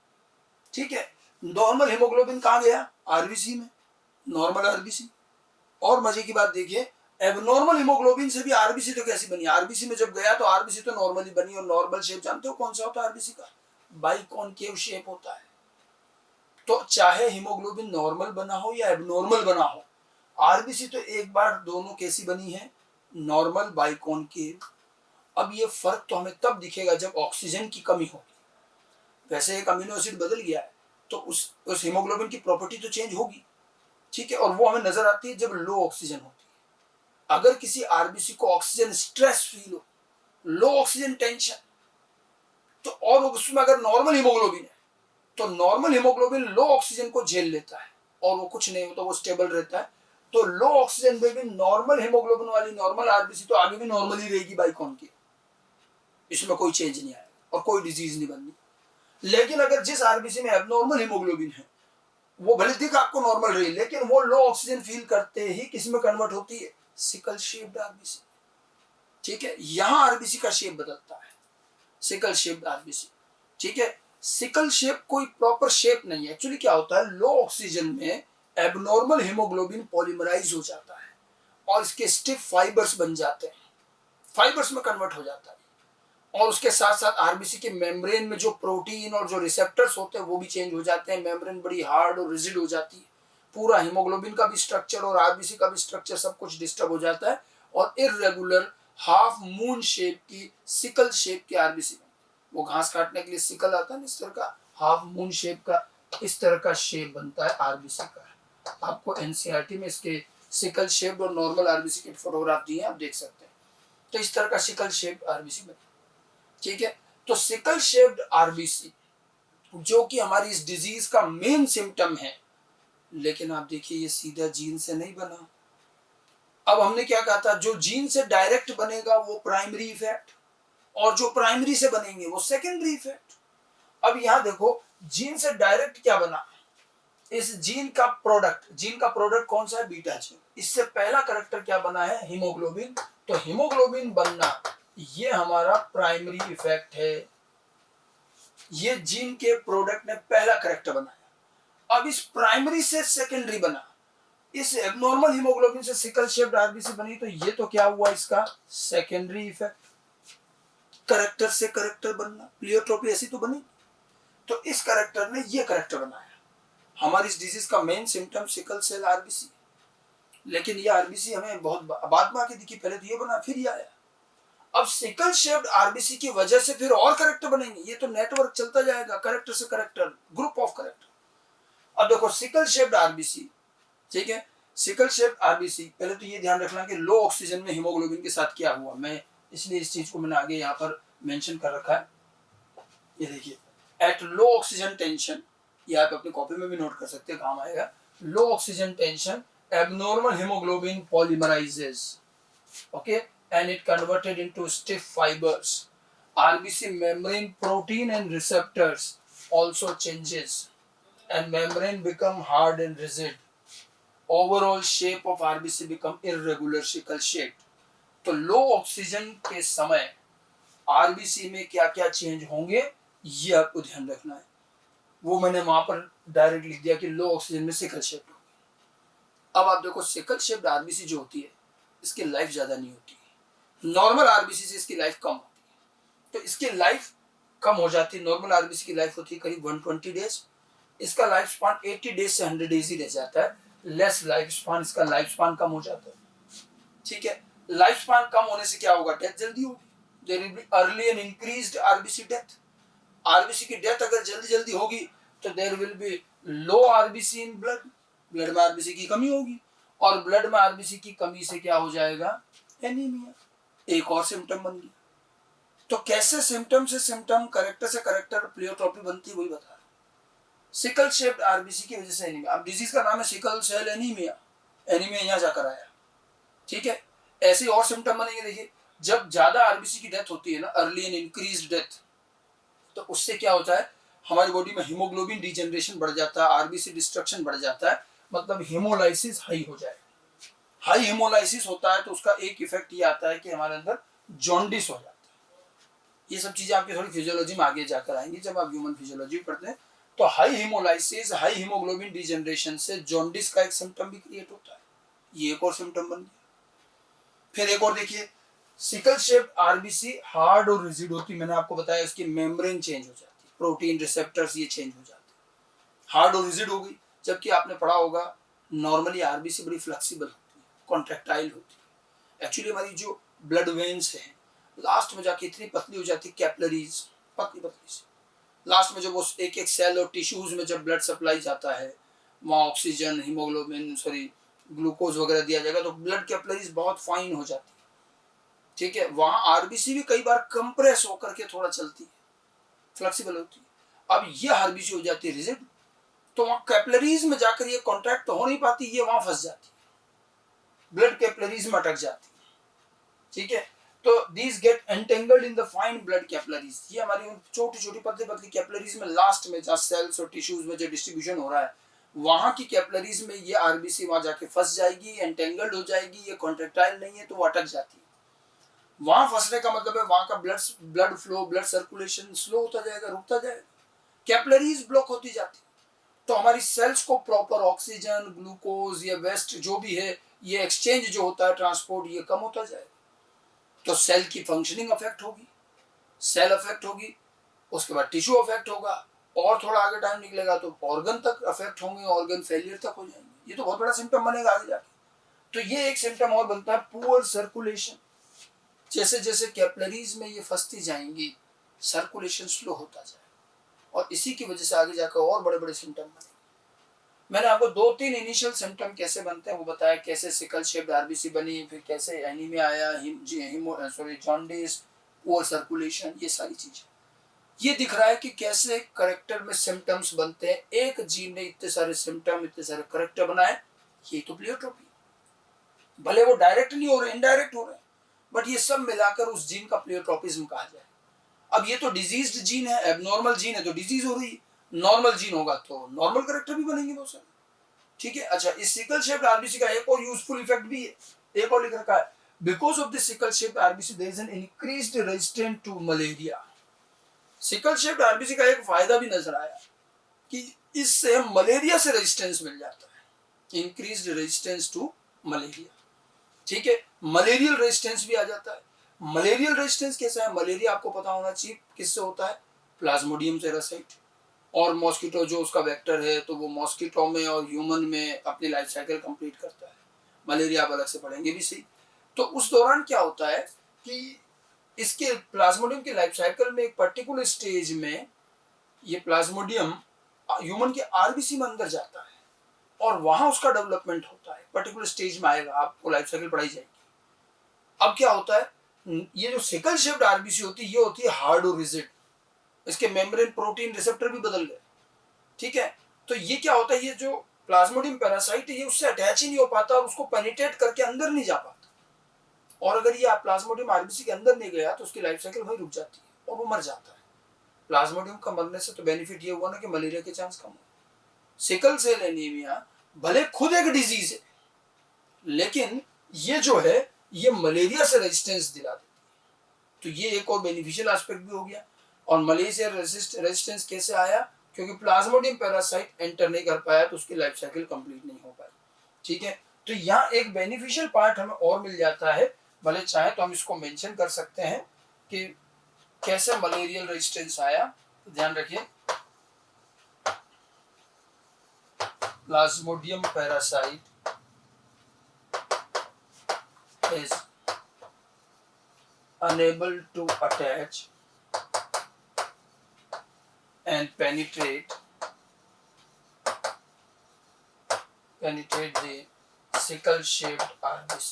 ठीक है, नॉर्मल हीमोग्लोबिन कहाँ गया? आरबीसी में, नॉर्मल आरबीसी। और मजे की बात देखिए, एबनॉर्मल हीमोग्लोबिन से भी आरबीसी तो कैसी बनी? आरबीसी में जब गया तो आरबीसी तो नॉर्मली बनी, और नॉर्मल शेप जानते हो कौन सा होता है आरबीसी का? बाइकॉनकेव शेप होता है। तो चाहे हीमोग्लोबिन नॉर्मल बना हो या एबनॉर्मल बना हो, आरबीसी तो एक बार दोनों कैसी बनी है? Normal biconcave. अब ये फर्क तो हमें तब दिखेगा जब ऑक्सीजन की कमी होगी। वैसे एक अमीनो एसिड बदल गया है तो उस हीमोग्लोबिन की प्रॉपर्टी तो चेंज होगी, ठीक है, और वो हमें नजर आती है जब लो ऑक्सीजन होती है। अगर किसी आरबीसी को ऑक्सीजन स्ट्रेस फील हो, लो ऑक्सीजन टेंशन, तो और उसमें अगर नॉर्मल हीमोग्लोबिन है तो नॉर्मल हीमोग्लोबिन लो ऑक्सीजन को झेल लेता है और वो कुछ नहीं होता, वो स्टेबल रहता है। तो लो ऑक्सीजन में भी नॉर्मल हीमोग्लोबिन वाली नॉर्मल आरबीसी तो आगे भी नॉर्मल ही रहेगी बाइकॉन की, इसमें कोई चेंज नहीं आएगा और कोई डिजीज नहीं बननी। लेकिन अगर जिस आरबीसी में एबनॉर्मल हीमोग्लोबिन है, वो भले दिख आपको नॉर्मल रही, लेकिन वो लो ऑक्सीजन फील करते ही किस में कन्वर्ट होती है? Sickle shaped RBC. ठीक है, यहां आरबीसी का शेप बदलता है, सिकल शेप्ड आरबीसी। ठीक है, सिकल शेप कोई प्रॉपर शेप नहीं है। एक्चुअली क्या होता है, लो ऑक्सीजन में एबनॉर्मल हीमोग्लोबिन पॉलीमराइज हो जाता है और इसके स्टिफ फाइबर्स बन जाते हैं, फाइबर्स में कन्वर्ट हो जाता है। और उसके साथ साथ आरबीसी के मेम्ब्रेन में जो प्रोटीन और जो रिसेप्टर्स होते हैं वो भी चेंज हो जाते हैं, मेम्ब्रेन बड़ी हार्ड और रिजिड हो जाती है। पूरा हीमोग्लोबिन का भी स्ट्रक्चर और आरबीसी का भी स्ट्रक्चर सब कुछ डिस्टर्ब हो जाता है और इर्रेगुलर हाफ मून शेप की सिकल शेप की आरबीसी, वो घास काटने के लिए सिकल आता है ना, इस तरह का हाफ मून शेप का इस तरह का शेप बनता है आरबीसी का। आपको एनसीईआरटी में इसके सिकल शेप और नॉर्मल आरबीसी की फोटोग्राफ दी है, आप देख सकते हैं। तो इस तरह का सिकल शेप आरबीसी बनता है। ठीक है, तो सिकल शेप्ड आरबीसी जो कि हमारी इस डिजीज का मेन सिम्टम है, लेकिन आप देखिए ये सीधा जीन से नहीं बना। अब हमने क्या कहा था, जो जीन से डायरेक्ट बनेगा वो प्राइमरी इफेक्ट, और जो प्राइमरी से बनेंगे वो सेकेंडरी इफेक्ट। अब यहां देखो, जीन से डायरेक्ट क्या बना? इस जीन का प्रोडक्ट कौन सा है? Beta chain. इससे पहला कैरेक्टर क्या बना है? हीमोग्लोबिन। तो हीमोग्लोबिन बनना ये हमारा प्राइमरी इफेक्ट है, ये जीन के प्रोडक्ट ने पहला कैरेक्टर बनाया। अब इस प्राइमरी से सेकेंडरी बना, इस एबनॉर्मल हीमोग्लोबिन से सिकल शेप्ड आरबीसी बनी, तो ये तो क्या हुआ इसका? Secondary effect. कैरेक्टर से कैरेक्टर बनना, प्लियोट्रोपी ऐसी तो बनी। तो इस कैरेक्टर ने ये कैरेक्टर बनाया। हमारी इस डिजीज का main symptom sickle cell RBC, लेकिन ये आरबीसी हमें बहुत बाद में आके दिखी, पहले तो ये बना फिर ये आया। अब सिकल शेप्ड आरबीसी की वजह से फिर और कैरेक्टर बनेंगे, ये तो नेटवर्क चलता जाएगा, कैरेक्टर से कैरेक्टर, ग्रुप ऑफ कैरेक्टर। अब देखो सिकल शेप्ड आरबीसी, ठीक है, सिकल शेप्ड आरबीसी, पहले तो ये ध्यान रखना कि लो ऑक्सीजन में हीमोग्लोबिन के साथ क्या हुआ, मैं इसलिए इस चीज को मैंने आगे यहाँ पर मेंशन कर रखा है। ये देखिए, एट लो ऑक्सीजन टेंशन, ये आप अपनी कॉपी में भी नोट कर सकते हैं, काम आएगा। Low oxygen tension, abnormal haemoglobin polymerizes, okay, and it converted into stiff fibers. RBC membrane protein and receptors also changes and membrane become hard and rigid. Overall shape of RBC become irregular sickle shaped. तो लो oxygen के समय RBC में क्या क्या change होंगे ये आपको ध्यान रखना है। वो मैंने वहां पर डायरेक्ट लिख दिया कि लो ऑक्सीजन में सिकल शेप्ड होगी। अब आप देखो सिकल शेप्ड आरबीसी जो होती है इसकी लाइफ ज्यादा नहीं होती, नॉर्मल आरबीसी से इसकी लाइफ कम होती है। तो इसकी लाइफ कम हो जाती है, नॉर्मल आरबीसी की लाइफ होती है करीब 120 डेज, इसका लाइफ स्पान 80 डेज से 100 डेज ही रह जाता है, लेस लाइफ स्पान, इसका लाइफ स्पान कम हो जाता है। ठीक है, लाइफ स्पान कम होने से क्या होगा, डेथ जल्दी होगी, there will be early and increased RBC death. RBC की डेथ अगर जल्दी जल्दी होगी तो there will be low RBC in blood, blood में आरबीसी की कमी होगी, और ब्लड में आरबीसी की कमी से क्या हो जाएगा, एनीमिया, एक और सिम्टम बन गया। तो कैसे सिम्टम से सिम्टम, करेक्टर से करेक्टर प्लियोट्रॉपी बनती है वही बता रहा हूं। सिकल शेप्ड आरबीसी की वजह से एनीमिया, अब डिजीज का नाम है सिकल सेल एनीमिया, एनीमिया यहां जाकर आया। ठीक है, ऐसे और सिम्टम बनेंगे। देखिए जब ज्यादा आरबीसी की डेथ होती है ना, अर्ली एंड इंक्रीज्ड डेथ, तो उससे क्या होता है, हमारी बॉडी में हीमोग्लोबिन डिजेनरेशन बढ़ जाता है, आरबीसी डिस्ट्रक्शन बढ़ जाता है, मतलब हीमोलाइसिस हाई हो जाए। हाई हीमोलाइसिस होता है तो उसका एक इफेक्ट ये आता है कि हमारे अंदर जॉन्डिस हो जाता है। ये सब चीजें आपकी थोड़ी फिजियोलॉजी में आगे जाकर आएंगी जब आप ह्यूमन फिजियोलॉजी पढ़ते हैं। तो high haemolysis, high haemoglobin degeneration से जॉन्डिस का एक सिम्टम भी क्रिएट होता है, ये एक और सिम्टम बन गया। फिर एक और देखिए, सिकल शेप्ड आरबीसी हार्ड और रिजिड होती, मैंने आपको बताया इसकी मेम्ब्रेन चेंज हो जाती है, प्रोटीन रिसेप्टर्स ये चेंज हो जाते हैं, हार्ड और रिजिड हो गई। जबकि आपने पढ़ा होगा नॉर्मली आरबीसी बड़ी फ्लेक्सिबल होती है, कॉन्ट्रैक्टाइल होती है। एक्चुअली हमारी जो ब्लड वेन्स है लास्ट में जाके इतनी पतली हो जाती है, कैपिलरीज पतली पतली सी, लास्ट में जब वो एक एक सेल और टिश्यूज में जब ब्लड सप्लाई जाता है, वहाँ ऑक्सीजन, हीमोग्लोबिन, ग्लूकोज वगैरह दिया जाएगा तो ब्लड कैपिलरीज बहुत फाइन हो जाती है। ठीक है, वहां आरबीसी भी कई बार कंप्रेस होकर के थोड़ा चलती है, फ्लेक्सिबल होती है। अब ये आरबीसी हो जाती है रिजिड, तो वहां कैपिलरीज में जाकर ये कॉन्ट्रैक्ट तो हो नहीं पाती, ये वहां फंस जाती है, ब्लड कैपिलरीज में अटक जाती है। ठीक है, तो these get entangled in the fine blood capillaries, ये हमारी छोटी छोटी पतली पतली कैपिलरीज में लास्ट में जहाँ सेल्स और टिश्यूज में जो डिस्ट्रीब्यूशन हो रहा है वहां की कैपिलरीज में ये आरबीसी वहां जाके फंस जाएगी, एंटेंगल्ड हो जाएगी, ये कॉन्ट्रैक्टाइल नहीं है तो वो अटक जाती है। वहां फंसने का मतलब है वहां का blood flow, blood circulation slow होता जाएगा, रुकता जाएगा, कैपिलरीज ब्लॉक होती जाती, तो हमारी सेल्स को प्रॉपर ऑक्सीजन, ग्लूकोज या वेस्ट जो भी है ये एक्सचेंज जो होता है, ट्रांसपोर्ट, ये कम होता जाएगा, तो सेल की फंक्शनिंग अफेक्ट होगी, सेल अफेक्ट होगी, उसके बाद टिश्यू अफेक्ट होगा, और थोड़ा आगे टाइम निकलेगा तो ऑर्गन तक अफेक्ट होंगे, ऑर्गन फेलियर तक हो जाएंगे। ये तो बहुत बड़ा सिम्टम बनेगा आगे जाके। तो ये एक सिम्टम और बनता है पुअर सर्कुलेशन, जैसे जैसे कैपिलरीज में ये फंसती जाएंगी सर्कुलेशन स्लो होता जाएगा, और इसी की वजह से आगे जाकर और बड़े बड़े सिम्टम बनेंगे। मैंने आपको 2-3 इनिशियल सिम्टम कैसे बनते हैं वो बताया, कैसे सिकल शेप्ड आरबीसी बनी, फिर कैसे एनीमिया आया, जॉन्डिस, पुअर सर्कुलेशन, ये सारी चीजें। ये दिख रहा है कि कैसे करेक्टर में सिम्टम्स बनते हैं, एक जीन ने इतने सारे सिम्टम, इतने सारे करेक्टर बनाए, ये तो प्लियोट्रोपी, भले वो डायरेक्ट नहीं हो रहे, इनडायरेक्ट हो रहे, बट ये सब मिलाकर उस जीन का प्लियोट्रोपिज्म कहा जाए। अब ये तो डिजीज्ड जीन है, एबनॉर्मल जीन है तो डिजीज हो रही है, नॉर्मल जीन होगा तो नॉर्मल करेक्टर भी बनेंगे बहुत सारे। ठीक है, अच्छा, इस सिकल शेप्ड आरबीसी का एक और यूजफुल इफेक्ट भी है, एक और लिख रखा है, because of this sickle shaped RBC there is an increased resistance to malaria. Sickle shaped RBC का एक फायदा भी नजर आया कि इससे मलेरिया से रेजिस्टेंस मिल जाता है, इंक्रीज्ड रेजिस्टेंस टू मलेरिया। ठीक है, मलेरियल रेजिस्टेंस भी आ जाता है। मलेरियल रेजिस्टेंस कैसा है, मलेरिया आपको पता होना चाहिए किससे होता है, प्लाज्मोडियम सेरासाइट, और मॉस्किटो जो उसका वेक्टर है तो वो मॉस्किटो में और ह्यूमन में अपनी लाइफ साइकिल कंप्लीट करता है। मलेरिया आप अलग से पढ़ेंगे भी सही। तो उस दौरान क्या होता है कि इसके प्लाज्मोडियम की लाइफ साइकिल में एक पर्टिकुलर स्टेज में ये प्लाज्मोडियम ह्यूमन के आरबीसी में अंदर जाता है और वहां उसका डेवलपमेंट होता है, पर्टिकुलर स्टेज में आएगा, आपको लाइफ साइकिल पढ़ाई जाएगी। अब क्या होता है, ये जो सिकल शेप्ड आरबीसी होती है ये होती है हार्ड और रिजिड, इसके मेम्ब्रेन, प्रोटीन, रिसेप्टर भी बदल गए। ठीक है, तो ये क्या होता है, ये जो प्लाज्मोडियम पैरासाइट है ये उससे अटैच ही नहीं हो पाता और उसको पेनिट्रेट करके अंदर नहीं जा पाता, और अगर ये प्लाज्मोडियम आरबीसी के अंदर नहीं गया तो उसकी लाइफ साइकिल वही रुक जाती है और वो मर जाता है। प्लाज्मोडियम का मरने से तो बेनिफिट ये हुआ ना कि मलेरिया के चांस कम हो। सिकल सेल एनीमिया भले खुद एक डिजीज है लेकिन ये जो है ये मलेरिया से रेजिस्टेंस दिला देती है, तो ये एक और बेनिफिशियल एस्पेक्ट भी हो गया। और मलेशिया रेजिस्टेंस कैसे आया, क्योंकि प्लाज्मोडियम पैरासाइट एंटर नहीं कर पाया तो उसकी लाइफ साइकिल कंप्लीट नहीं हो पाई। ठीक है, तो यहाँ एक बेनिफिशियल पार्ट हमें और मिल जाता है, भले चाहे तो हम इसको मेंशन कर सकते हैं कि कैसे मलेरियल रेजिस्टेंस आया। तो ध्यान रखिए, Plasmodium parasite is unable to attach and penetrate the sickle shaped RBC.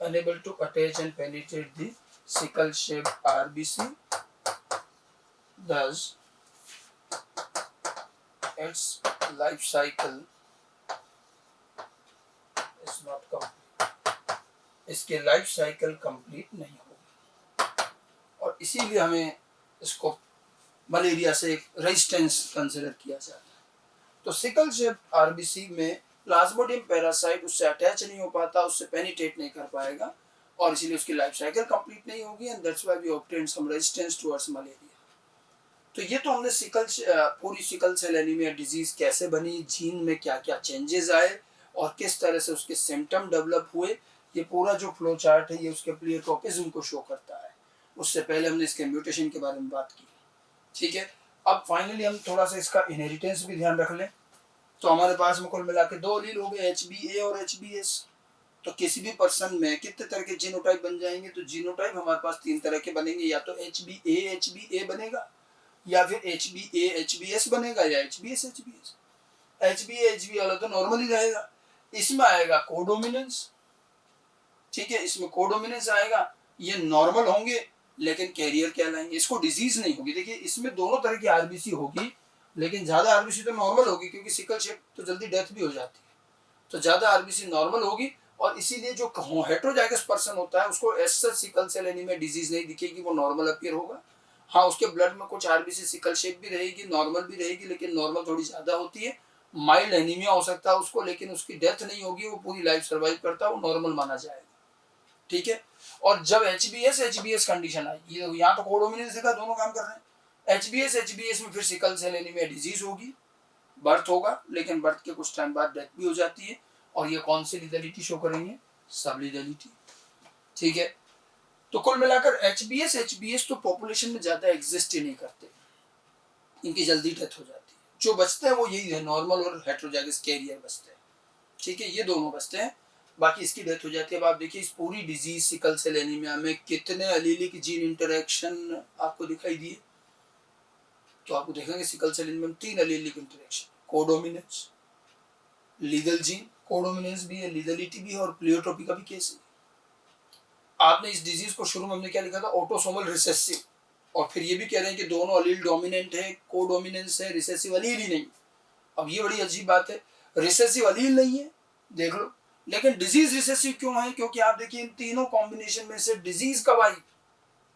Unable to attach and penetrate the sickle shaped RBC, thus its life cycle is not complete. इसके लाइफ साइकिल कंप्लीट नहीं होगी, और इसीलिए हमें इसको malaria से एक resistance consider किया जाता है। तो सिकल शेप आरबीसी में प्लाज्मोडियम पैरासाइट उससे अटैच नहीं हो पाता, उससे पेनिट्रेट नहीं कर पाएगा, और इसीलिए उसकी लाइफ साइकिल कंप्लीट नहीं होगी, and that's why we obtain some resistance towards malaria. तो ये तो हमने पूरी सिकल सेल एनीमिया डिजीज कैसे बनी, जीन में क्या क्या चेंजेस आए और किस तरह से उसके सिम्टम डेवलप हुए, ये पूरा जो फ्लो चार्ट है ये उसके प्लेटोपिज्म को शो करता है। उससे पहले हमने इसके म्यूटेशन के बारे में बात की। ठीक है, अब फाइनली हम थोड़ा सा इसका इनहेरिटेंस भी ध्यान रख लें। तो हमारे पास में कुल मिला के 2 एलील हो गए, HBA और HBS। तो किसी भी पर्सन में कितने तरह के जीनोटाइप बन जाएंगे, तो जीनोटाइप हमारे पास 3 तरह के बनेंगे, या तो HBA बनेगा, या फिर HBA-HBS बनेगा, या HBS-HBS। HBA वाला तो नॉर्मली रहेगा। इसमें आएगा कोडोमिनेंस। ठीक है, इसमें कोडोमिनेंस आएगा, ये नॉर्मल होंगे लेकिन कैरियर कहलाएंगे, इसको डिजीज नहीं होगी। देखिए, इसमें दोनों तरह की आरबीसी होगी, लेकिन ज्यादा आरबीसी तो नॉर्मल होगी, क्योंकि सिकल शेप तो जल्दी डेथ भी हो जाती है, तो ज्यादा आरबीसी नॉर्मल होगी। और इसीलिए जो हेटेरोजाइगस पर्सन होता है उसको ऐसा सिकल सेल एनीमिया डिजीज नहीं दिखेगी, वो नॉर्मल अपीयर होगा। हाँ, उसके ब्लड में कुछ आरबीसी सिकल शेप भी रहेगी, नॉर्मल भी रहेगी, लेकिन नॉर्मल थोड़ी ज्यादा होती है। माइल्ड एनीमिया हो सकता है उसको, लेकिन उसकी डेथ नहीं होगी, वो पूरी लाइफ सर्वाइव करता है, वो नॉर्मल माना जाएगा। ठीक है, और जब HBS कंडीशन आई, ये यहाँ तो कोडोमिनेंस देखा, दोनों काम कर रहे हैं। HBS में फिर सिकल सेल एनीमिया डिजीज होगी, बर्थ होगा, लेकिन बर्थ के कुछ टाइम बाद डेथ भी हो जाती है, और ये कौन सी लीथैलिटी शो करेंगे, सब लीथैलिटी। ठीक है, तो कुल मिलाकर HBS तो पॉपुलेशन में ज्यादा एग्जिस्ट ही नहीं करते, इनकी जल्दी डेथ हो जाती है। जो बचते हैं वो यही है, नॉर्मल और हेटेरोजाइगस कैरियर बचते हैं। ठीक है, ये दोनों बचते हैं, बाकी इसकी डेथ हो जाती है। अब आप देखिए, इस पूरी डिजीज सिकल सेल एनीमिया में कितने एलीलिक जीन इंटरेक्शन आपको दिखाई दिए। तो आपको देखेंगे सिकल सेल एनीमिया में 3 allelic interaction, codominance, legal gene, codominance भी है, लीगलिटी भी है, और प्लेयोट्रोपी का भी केस है। आपने इस डिजीज को शुरू में हमने क्या लिखा था, ऑटोसोमल रिसेसिव, और फिर ये भी कह रहे हैं कि दोनों अलील डोमिनेंट है, कोडोमिनेंस है, रिसेसिव अलील ही नहीं। अब ये बड़ी अजीब बात है, रिसेसिव अलील नहीं है, देख लो, लेकिन डिजीज रिसेसिव क्यों है, क्योंकि आप देखिए इन तीनों कॉम्बिनेशन में से डिजीज कब आई,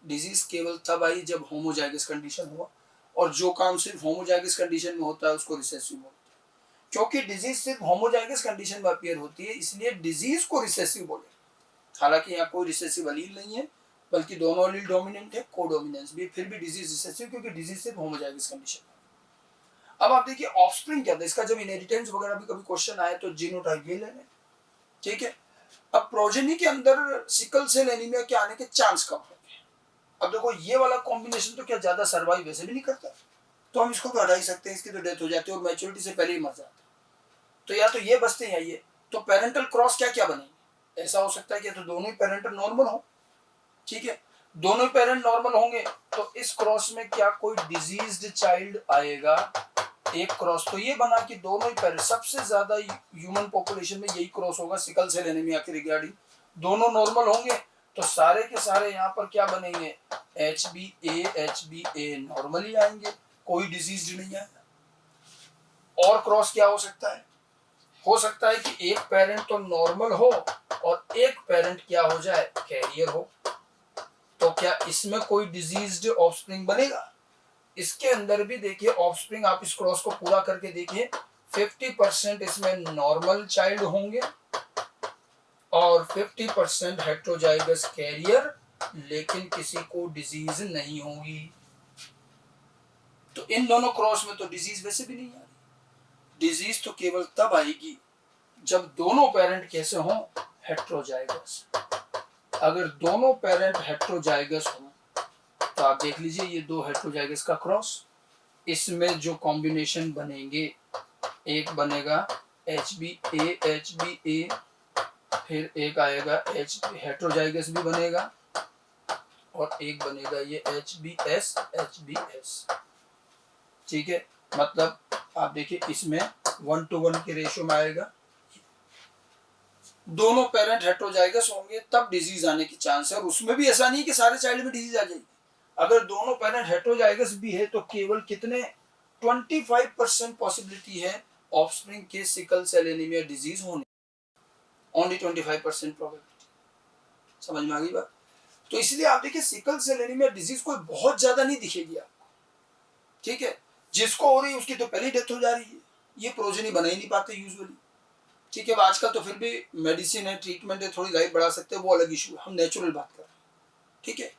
डिजीज केवल तब आई जब होमोजाइगस कंडीशन हुआ, और जो काम सिर्फ होमोजाइगस कंडीशन में होता है उसको रिसेसिव बोलते हैं। क्योंकि डिजीज सिर्फ होमोजाइगस कंडीशन में अपीयर होती है, इसलिए डिजीज को रिसेसिव बोले। हालांकि यहाँ कोई रिसेसिव अलील नहीं है, बल्कि दोनों अलील डोमिनेंट है, कोडोमिनेंस भी, फिर भी डिजीज रिसेसिव, क्योंकि डिजीज सिर्फ होमोजाइगस कंडीशन में। अब आप देखिए ऑफस्प्रिंग क्या था इसका, जब इनहेरिटेंस वगैरह भी कभी क्वेश्चन आए तो जीनोटाइप ये ले लें। ठीक है, अब प्रोजेनी के अंदर सिकल सेल एनीमिया के आने के चांस कम होंगे। अब देखो, ये वाला कॉम्बिनेशन तो क्या ज्यादा सर्वाइव वैसे भी नहीं करता, तो हम इसको तो हटा ही सकते हैं, इसकी तो डेथ हो जाती है और मैच्योरिटी से पहले ही मर जाता है। तो या तो ये बचते हैं या ये। तो पेरेंटल क्रॉस क्या क्या बनेंगे, ऐसा हो सकता है कि तो दोनों ही पेरेंटल नॉर्मल हो। ठीक है, दोनों ही पेरेंट नॉर्मल होंगे तो इस क्रॉस में क्या कोई डिजीज्ड चाइल्ड आएगा, एक क्रॉस तो ये बना कि दोनों ही पेरेंट, सबसे ज्यादा ह्यूमन पॉपुलेशन में यही क्रॉस होगा सिकल सेल एनीमिया के रिगार्डिंग, दोनों नॉर्मल होंगे, तो सारे के सारे यहाँ पर क्या बनेंगे, HBA नॉर्मली आएंगे, कोई डिजीज नहीं आएगा। और क्रॉस क्या हो सकता है कि एक पेरेंट तो नॉर्मल हो और एक पेरेंट क्या हो जाए, कैरियर हो। तो क्या इसमें कोई डिजीज्ड ऑफस्प्रिंग बनेगा, इसके अंदर भी देखिए ऑफस्प्रिंग, आप इस क्रॉस को पूरा करके देखिए, 50% इसमें नॉर्मल चाइल्ड होंगे और 50% हेटेरोजाइगस कैरियर, लेकिन किसी को डिजीज नहीं होगी। तो इन दोनों क्रॉस में तो डिजीज वैसे भी नहीं आ रही। डिजीज तो केवल तब आएगी जब दोनों पेरेंट कैसे हों, हेट्रोजाइगस। अगर दोनों पेरेंट हेट्रोजाइगस हों तो आप देख लीजिए ये दो हेट्रोजाइगस का क्रॉस, इसमें जो कॉम्बिनेशन बनेंगे, एक बनेगा HbA, फिर एक आएगा हेट्रोजाइगस भी बनेगा, और एक बनेगा ये HbS। ठीक है, मतलब आप देखिए इसमें 1:1 के रेशियो में आएगा। दोनों पेरेंट हेट्रोजाइगस होंगे तब डिजीज आने की चांस है, और उसमें भी ऐसा नहीं कि सारे चाइल्ड में डिजीज आ जाएगी। अगर दोनों पेरेंट हेट्रोजाइगस भी है तो केवल कितने 25% पॉसिबिलिटी है ऑफस्प्रिंग के सिकल सेल एनीमिया डिजीज होने, ओनली 25% प्रोबेबिलिटी। समझ में आ गई बात? तो इसलिए आप देखिए सिकल सेल एनीमिया डिजीज कोई बहुत ज्यादा नहीं दिखेगी आपको, ठीक है। जिसको हो रही है उसकी तो पहले डेथ हो जा रही है, ये प्रोजेनी बना ही नहीं पाते यूजुअली, ठीक है। आजकल तो फिर भी मेडिसिन है, ट्रीटमेंट है, थोड़ी लाइफ बढ़ा सकते हैं, वो अलग इशू है, हम नेचुरल बात कर रहे हैं, ठीक है।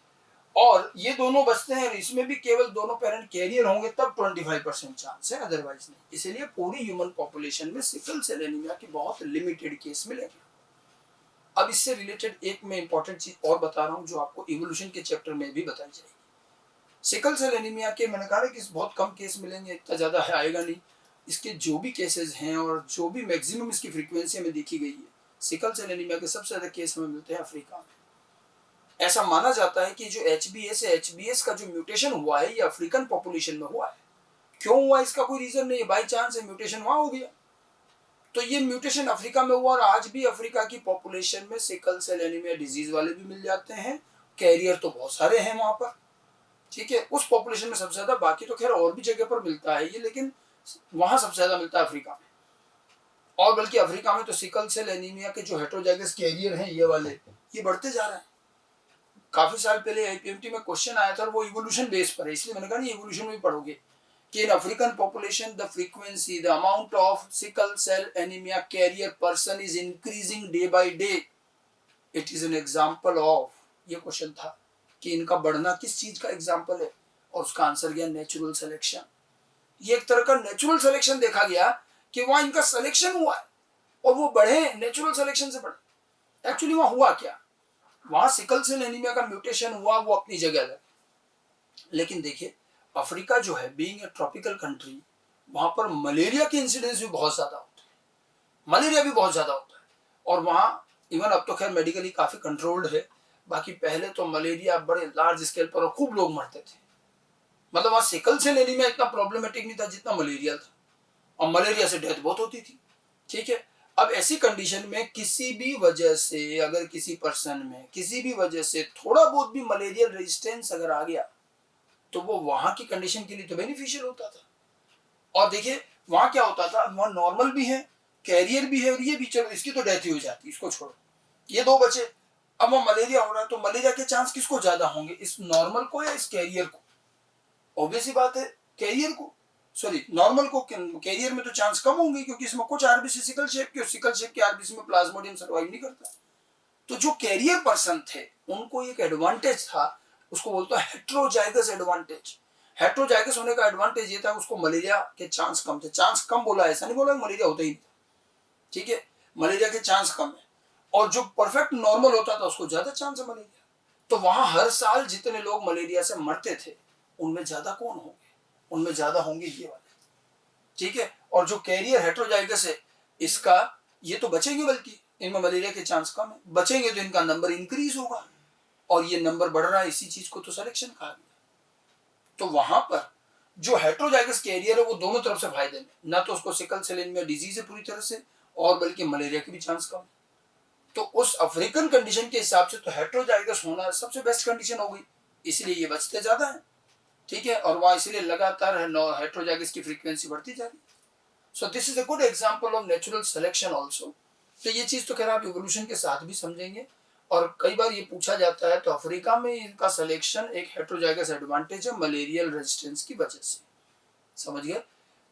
और ये दोनों बचते हैं, इसमें भी केवल दोनों पेरेंट कैरियर होंगे तब 25% चांस है, अदरवाइज नहीं। इसलिए पूरी ह्यूमन पॉपुलेशन में सिकल सेल एनीमिया की बहुत लिमिटेड केस मिलेंगे। अब इससे रिलेटेड एक मैं इंपॉर्टेंट चीज और बता रहा हूँ जो आपको इवोल्यूशन के चैप्टर में भी बताई जाएगी। सिकल सेल एनीमिया के मैंने कहा कि बहुत कम केस मिलेंगे, इतना ज्यादा आएगा नहीं। इसके जो भी केसेस हैं और जो भी मैक्सिमम इसकी फ्रीक्वेंसी हमें देखी गई है, सिकल सेल एनीमिया के सबसे ज्यादा केस हमें मिलते हैं अफ्रीका में। ऐसा माना जाता है कि जो HbS का जो म्यूटेशन हुआ है ये अफ्रीकन पॉपुलेशन में हुआ है। क्यों हुआ इसका कोई रीजन नहीं है, बाई चांस है म्यूटेशन वहां हो गया। तो ये म्यूटेशन अफ्रीका में हुआ, और आज भी अफ्रीका की पॉपुलेशन में सिकल सेल एनीमिया डिजीज वाले भी मिल जाते हैं, कैरियर तो बहुत सारे हैं वहां पर, ठीक है। उस पॉपुलेशन में सबसे ज्यादा, बाकी तो खैर और भी जगह पर मिलता है ये, लेकिन वहां सबसे ज्यादा मिलता है अफ्रीका में। और बल्कि अफ्रीका में तो सिकल सेल एनीमिया के जो हेट्रोजाइगस कैरियर हैं ये वाले, ये बढ़ते जा रहे हैं। काफी साल पहले IPMT में क्वेश्चन आया था और वो इवोल्यूशन बेस पर है, इसलिए मैंने कहा नहीं इवोल्यूशन में भी पढ़ोगे कि in African population the frequency the amount of sickle cell anaemia carrier person is increasing day by day. It is an example of, ये क्वेश्चन था कि इनका बढ़ना किस चीज का एग्जांपल है, और उसका आंसर गया नेचुरल सिलेक्शन। ये एक तरह का नेचुरल सिलेक्शन देखा गया कि वहां इनका सिलेक्शन हुआ है और वो बढ़े, नेचुरल सिलेक्शन से बढ़े। एक्चुअली वहां हुआ क्या, वहां सिकल सेल एनीमिया का म्यूटेशन हुआ, वो अपनी जगह है। लेकिन देखिए अफ्रीका जो है बीइंग ए ट्रॉपिकल कंट्री, वहां पर मलेरिया के इंसिडेंस भी बहुत ज्यादा होते हैं, मलेरिया भी बहुत ज्यादा होता है। और वहां इवन अब तो खैर मेडिकली काफी कंट्रोल्ड है, बाकी पहले तो मलेरिया बड़े लार्ज स्केल पर और खूब लोग मरते थे। मतलब वहां सिकल सेल एनीमिया इतना प्रॉब्लमेटिक नहीं था जितना मलेरिया था, और मलेरिया से डेथ बहुत होती थी, ठीक है। अब ऐसी कंडीशन में किसी भी वजह से, अगर किसी पर्सन में किसी भी वजह से थोड़ा बहुत भी मलेरियल रेजिस्टेंस अगर आ गया तो वो वहां की कंडीशन के लिए तो बेनिफिशियल होता था। और देखिए वहां क्या होता था, वहां नॉर्मल भी है, कैरियर भी है, और ये भी चलो इसकी तो डेथ ही हो जाती, इसको छोड़ो, ये दो बचे। अब वो मलेरिया हो रहा है तो मलेरिया के चांस किसको ज्यादा होंगे, इस नॉर्मल को या इस कैरियर को? ऑब्वियस सी बात है कैरियर को, सॉरी नॉर्मल को। कैरियर में तो चांस कम होंगे क्योंकि इसमें कुछ आरबीसी सिकल शेप के, सिकल शेप के आरबीसी में प्लाज्मोडियम सर्वाइव नहीं करता। तो जो कैरियर पर्सन थे उनको एक एडवांटेज था, उसको बोलते हैं हेट्रोजाइगस एडवांटेज। हेट्रोजाइगस होने का एडवांटेज ये था उसको मलेरिया के चांस कम थे। चांस कम बोला, ऐसा नहीं बोला मलेरिया होता ही नहीं, ठीक है, मलेरिया के चांस कम है। और जो परफेक्ट नॉर्मल होता था उसको ज्यादा चांस है मलेरिया। तो वहां हर साल जितने लोग मलेरिया से मरते थे उनमें ज्यादा कौन होंगे, उनमें ज्यादा होंगे ये वाले, ठीक है। और जो कैरियर हेट्रोजाइगस है इसका, ये तो बचेंगे, बल्कि इनमें मलेरिया के चांस कम है, बचेंगे तो इनका नंबर इंक्रीज होगा, और ये नंबर बढ़ रहा है, इसी चीज को तो सिलेक्शन कहा गया। तो वहां पर जो हेट्रोजाइगस कैरियर है वो दोनों तरफ से फायदे में, ना तो उसको सिकल सेल एनीमिया डिजीज है पूरी तरह से, और बल्कि मलेरिया के भी चांस कम। तो उस अफ्रीकन कंडीशन के हिसाब से तो हेट्रोजाइगस होना सबसे बेस्ट कंडीशन हो गई, इसलिए ये बचते ज्यादा है, ठीक है। और वहां इसलिए लगातार हेट्रोजाइगस की फ्रीक्वेंसी बढ़ती जा रही है। So this is a good example of natural selection also. तो ये चीज तो खैर आप इवोल्यूशन के साथ भी समझेंगे, और कई बार ये पूछा जाता है तो अफ्रीका में इनका सिलेक्शन एक हेट्रोजाइगस एडवांटेज है मलेरियल रेजिस्टेंस की वजह से, समझ गए।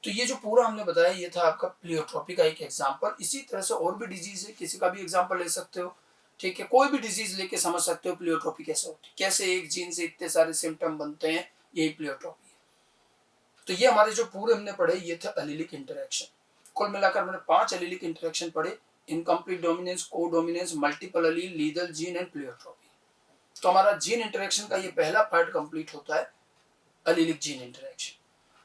तो ये जो पूरा हमने बताया ये था आपका प्लियोट्रोपी का एक एग्जांपल। इसी तरह से और भी डिजीज है, किसी का भी एग्जांपल ले सकते हो, ठीक है, कोई भी डिजीज लेके समझ सकते हो प्लियोट्रोपी कैसे होती है, कैसे एक जीन से इतने सारे सिम्टम बनते हैं, यही प्लियोट्रोपी है। तो ये हमारे जो पूरे हमने पढ़े ये थे एलिलिक इंटरेक्शन। कुल मिलाकर मैंने 5 एलिलिक इंटरेक्शन पढ़े, इनकम्प्लीट डोमिनेंस, को dominance, multiple allele, legal gene and pleiotropy. तो हमारा जीन इंटरेक्शन का ये पहला पार्ट कंप्लीट होता है, एलिलिक जीन इंटरेक्शन।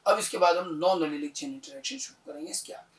अब इसके बाद हम नॉन एलिलिक जीन इंटरेक्शन शुरू करेंगे इसके आगे।